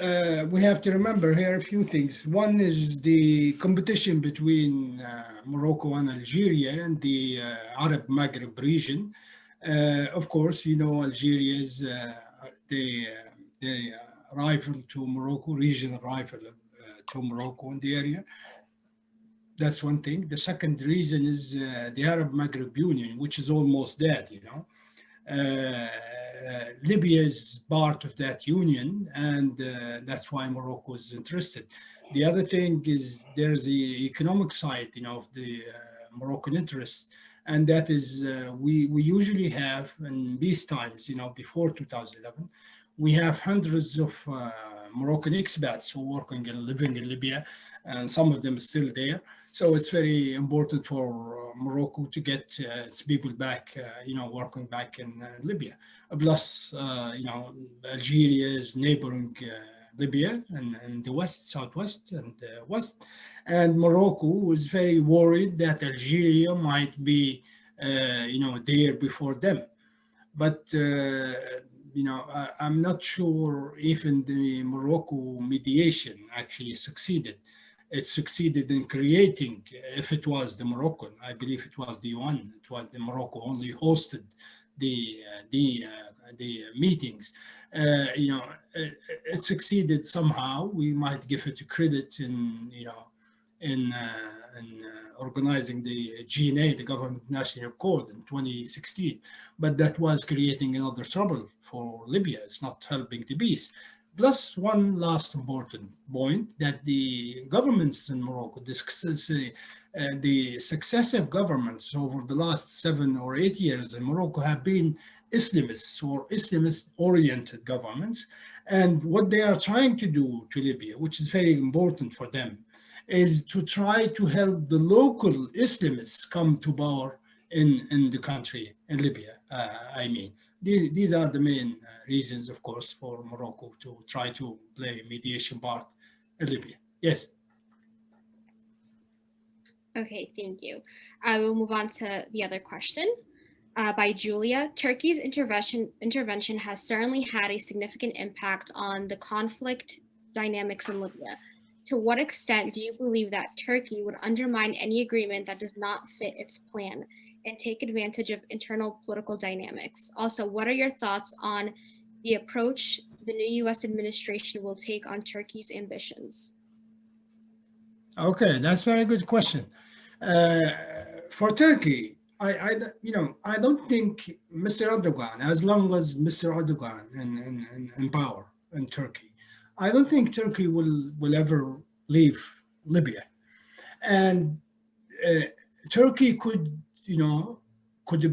we have to remember here a few things. One is the competition between Morocco and Algeria and the Arab Maghreb region. Of course, you know, Algeria is the rival to Morocco, regional rival to Morocco in the area. That's one thing. The second reason is the Arab Maghreb Union, which is almost dead, you know. Libya is part of that union, and that's why Morocco is interested. The other thing is there's the economic side, you know, of the Moroccan interest, and that is we usually have in these times, you know, before 2011, we have hundreds of Moroccan expats who are working and living in Libya, and some of them are still there. So it's very important for Morocco to get its people back, you know, working back in Libya. Plus, you know, Algeria is neighboring Libya and the west, southwest, and west. And Morocco is very worried that Algeria might be, you know, there before them. But you know, I'm not sure even the Morocco mediation actually succeeded. It succeeded in creating, if it was the Moroccan, I believe it was the one, it was the Morocco only hosted the meetings. You know, it succeeded somehow. We might give it credit in, you know, in organizing the GNA, the Government National Code in 2016, but that was creating another trouble for Libya. It's not helping the peace. Plus, one last important point that the governments in Morocco, the successive governments over the last 7 or 8 years in Morocco have been Islamists or Islamist-oriented governments. And what they are trying to do to Libya, which is very important for them, is to try to help the local Islamists come to power in the country, in Libya, I mean. These are the main reasons, of course, for Morocco to try to play a mediation part in Libya. Yes. Okay, thank you. I will move on to the other question by Julia. Turkey's intervention has certainly had a significant impact on the conflict dynamics in Libya. To what extent do you believe that Turkey would undermine any agreement that does not fit its plan and take advantage of internal political dynamics? Also, what are your thoughts on the approach the new U.S. administration will take on Turkey's ambitions? Okay, that's a very good question. For Turkey, I don't think Mr. Erdogan, as long as Mr. Erdogan in power in Turkey, I don't think Turkey will ever leave Libya, and Turkey could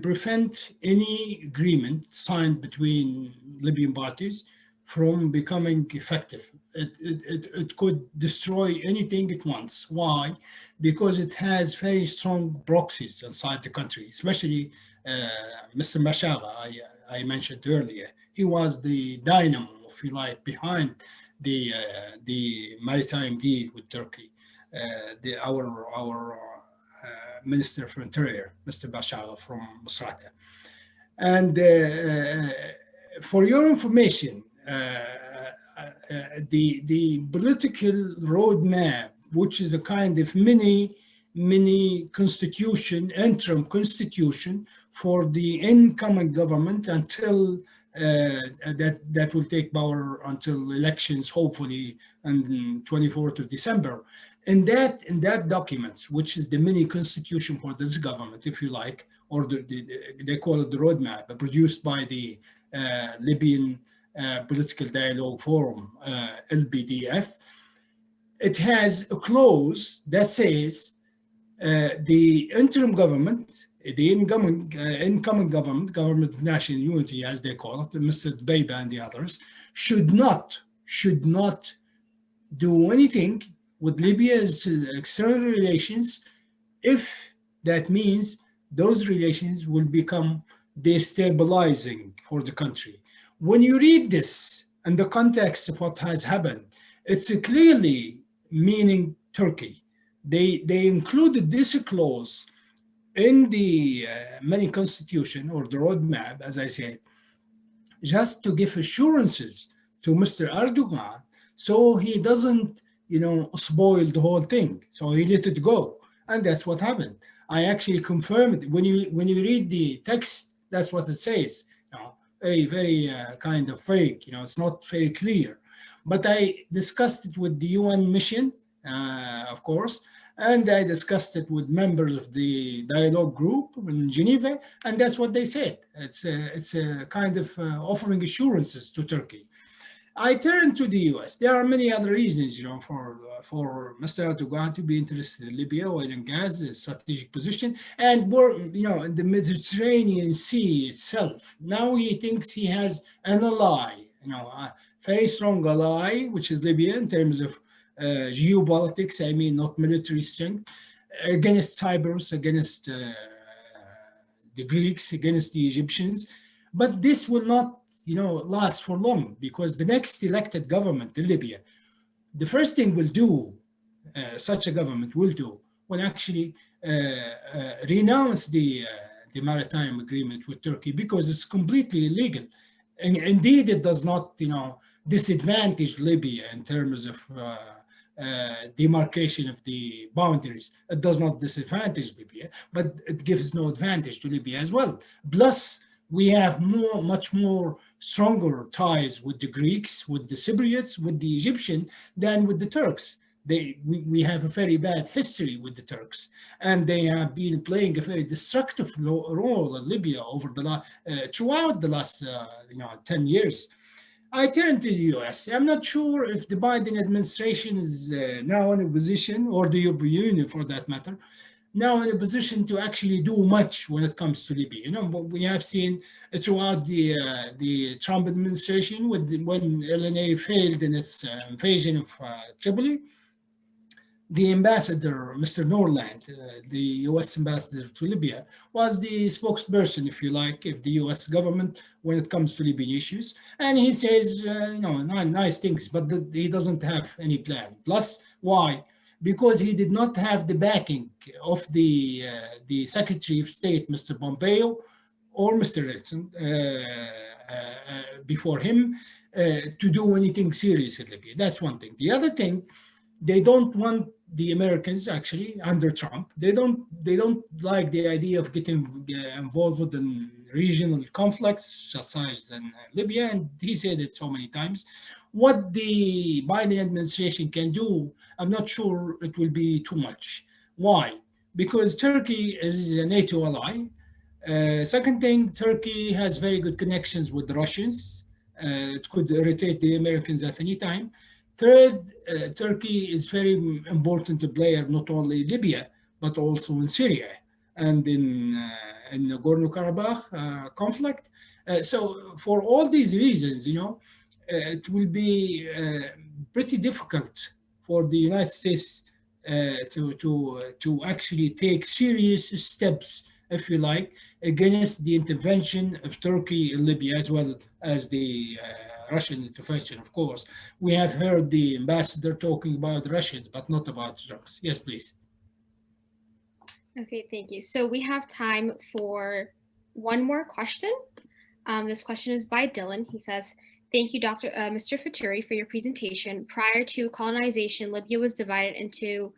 prevent any agreement signed between Libyan parties from becoming effective. It could destroy anything at once. Why? Because it has very strong proxies inside the country, especially Mr. Mashaba, I mentioned earlier. He was the dynamo, if you like, behind the maritime deal with Turkey. Our Minister for Interior, Mr. Bashara from Masrata. And for your information, the political roadmap, which is a kind of mini constitution, interim constitution for the incoming government until that will take power until elections, hopefully on 24th of December. In that document, which is the mini constitution for this government, if you like, or they call it the roadmap, produced by the Libyan Political Dialogue Forum, LBDF, it has a clause that says the interim government, the incoming government of national unity, as they call it, Mr. Dbeiba and the others, should not do anything with Libya's external relations if that means those relations will become destabilizing for the country. When you read this in the context of what has happened, it's clearly meaning Turkey. They included this clause in the mini constitution or the roadmap, as I said, just to give assurances to Mr. Erdogan, so he doesn't, spoil the whole thing. So he let it go, and that's what happened. I actually confirmed it. When you read the text, that's what it says. Very, very kind of vague. It's not very clear. But I discussed it with the UN mission, of course, and I discussed it with members of the dialogue group in Geneva, and that's what they said. It's a kind of offering assurances to Turkey. I turn to the US. There are many other reasons, for Mr. Erdogan to be interested in Libya, oil and gas, a strategic position, and more, in the Mediterranean Sea itself. Now he thinks he has an ally, a very strong ally, which is Libya in terms of geopolitics. I mean, not military strength, against Cyprus, against the Greeks, against the Egyptians. But this will not last for long, because the next elected government in Libya, the first thing such a government will do, will actually renounce the maritime agreement with Turkey, because it's completely illegal. And indeed, it does not, disadvantage Libya in terms of demarcation of the boundaries. It does not disadvantage Libya, but it gives no advantage to Libya as well. Plus, we have much more stronger ties with the Greeks, with the Cypriots, with the Egyptians than with the Turks. We have a very bad history with the Turks, and they have been playing a very destructive role in Libya throughout the last 10 years. I turn to the US. I'm not sure if the Biden administration is now in a position, or the European Union for that matter, now in a position to actually do much when it comes to Libya. But we have seen throughout the Trump administration, when LNA failed in its invasion of Tripoli, the ambassador, Mr. Norland, the US ambassador to Libya, was the spokesperson, if you like, of the US government when it comes to Libyan issues. And he says, nice things, but he doesn't have any plan. Plus, why? Because he did not have the backing of the Secretary of State, Mr. Pompeo, or Mr. Erickson before him to do anything serious in Libya. That's one thing. The other thing, they don't want the Americans, actually, under Trump, they don't like the idea of getting involved in regional conflicts, such as in Libya, and he said it so many times. What the Biden administration can do, I'm not sure it will be too much. Why? Because Turkey is a NATO ally. Second thing, Turkey has very good connections with the Russians. It could irritate the Americans at any time. Third, Turkey is very important player, not only in Libya, but also in Syria and in Nagorno-Karabakh conflict. So for all these reasons, it will be pretty difficult for the United States to actually take serious steps, if you like, against the intervention of Turkey in Libya, as well as the Russian intervention, of course. We have heard the ambassador talking about the Russians, but not about the Turks. Yes, please. Okay, thank you. So we have time for one more question. This question is by Dylan. He says, thank you, Mr. Fetouri, for your presentation. Prior to colonization, Libya was divided into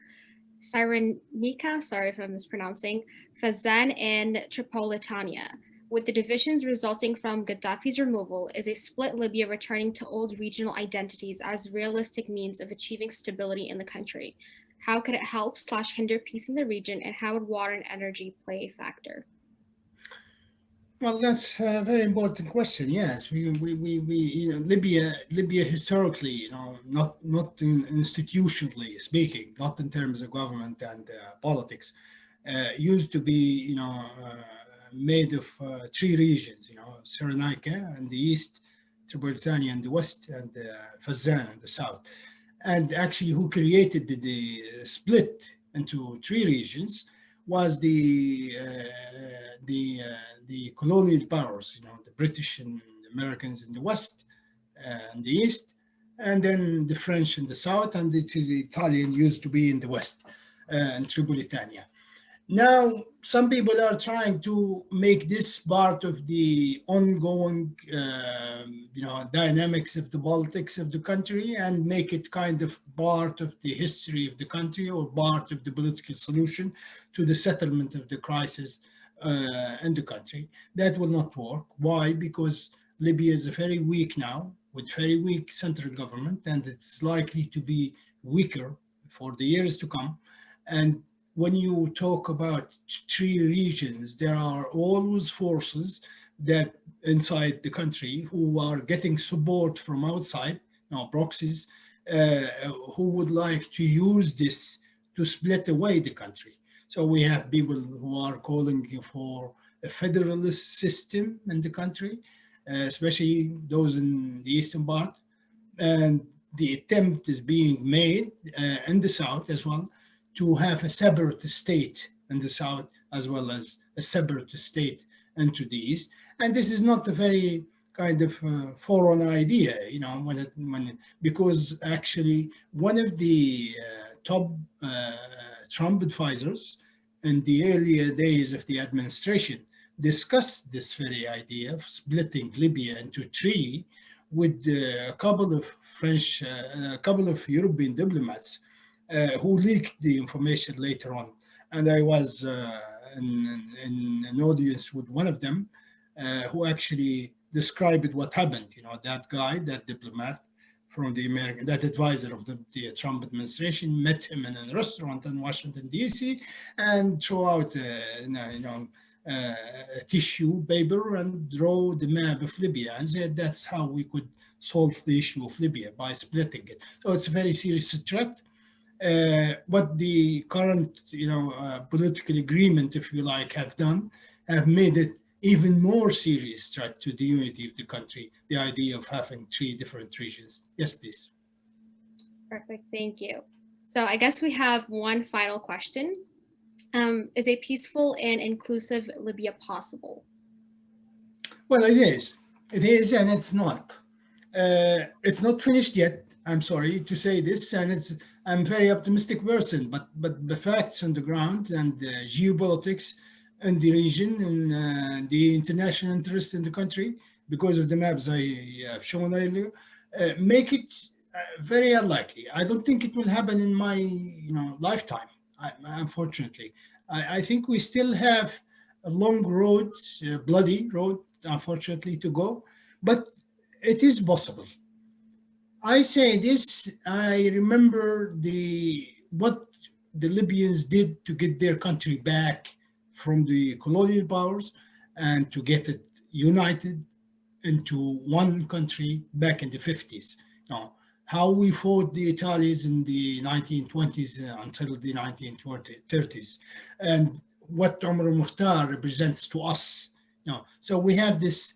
Cyrenaica, sorry if I'm mispronouncing, Fezzan, and Tripolitania. With the divisions resulting from Gaddafi's removal, is a split Libya returning to old regional identities as realistic means of achieving stability in the country? How could it help / hinder peace in the region, and how would water and energy play a factor? Well, that's a very important question. Yes, Libya historically, not institutionally speaking, not in terms of government and politics, used to be, made of 3 regions, Cyrenaica in the east, Tripolitania in the west, and Fezzan in the south. And actually, who created the split into 3 regions was the colonial powers, the British and Americans in the west and the east, and then the French in the south, and the Italian used to be in the west, in Tripolitania. Now, some people are trying to make this part of the ongoing, dynamics of the politics of the country and make it kind of part of the history of the country or part of the political solution to the settlement of the crisis in the country. That will not work. Why? Because Libya is very weak now, with very weak central government, and it's likely to be weaker for the years to come. And when you talk about three regions, there are always forces that inside the country who are getting support from outside, proxies, who would like to use this to split away the country. So we have people who are calling for a federalist system in the country, especially those in the eastern part. And the attempt is being made in the south as well to have a separate state in the south as well as a separate state into the east. And this is not a very kind of foreign idea, because actually one of the top Trump advisors in the earlier days of the administration discussed this very idea of splitting Libya into three with a couple of French, a couple of European diplomats who leaked the information later on. And I was in an audience with one of them who actually described what happened. That guy, that diplomat from the American, that advisor of the Trump administration, met him in a restaurant in Washington, D.C. and threw out a tissue paper and draw the map of Libya and said that's how we could solve the issue of Libya, by splitting it. So it's a very serious threat. What the current, political agreement, if you like, have made it even more serious threat to the unity of the country, the idea of having three different regions. Yes, please. Perfect, thank you. So I guess we have one final question. Is a peaceful and inclusive Libya possible? Well, it is. It is, and it's not. It's not finished yet. I'm sorry to say this, and I'm a very optimistic person, but the facts on the ground and the geopolitics in the region and the international interest in the country, because of the maps I have shown earlier, make it very unlikely. I don't think it will happen in my lifetime, unfortunately. I think we still have a long road, a bloody road, unfortunately, to go, but it is possible. I say this, I remember what the Libyans did to get their country back from the colonial powers and to get it united into one country back in the 50s. How we fought the Italians in the 1920s until the 1930s, and what Omar al-Mukhtar represents to us. So we have this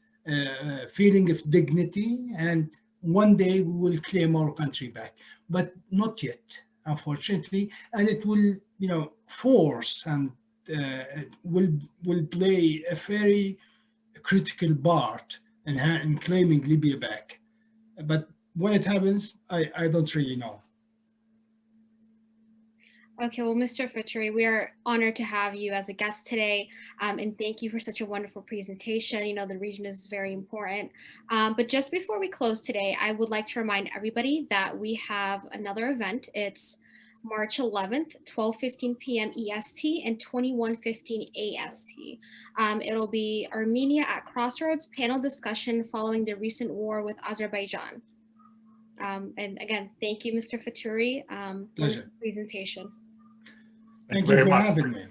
feeling of dignity, and one day we will claim our country back, but not yet, unfortunately. And it will, force and will play a very critical part in claiming Libya back. But when it happens, I don't really know. Okay, well, Mr. Fetouri, we are honored to have you as a guest today, and thank you for such a wonderful presentation. The region is very important. But just before we close today, I would like to remind everybody that we have another event. It's March 11th, 12:15 p.m. EST and 21:15 AST. It'll be Armenia at Crossroads panel discussion following the recent war with Azerbaijan. And again, thank you, Mr. Fetouri, for the presentation. Thank you for having me.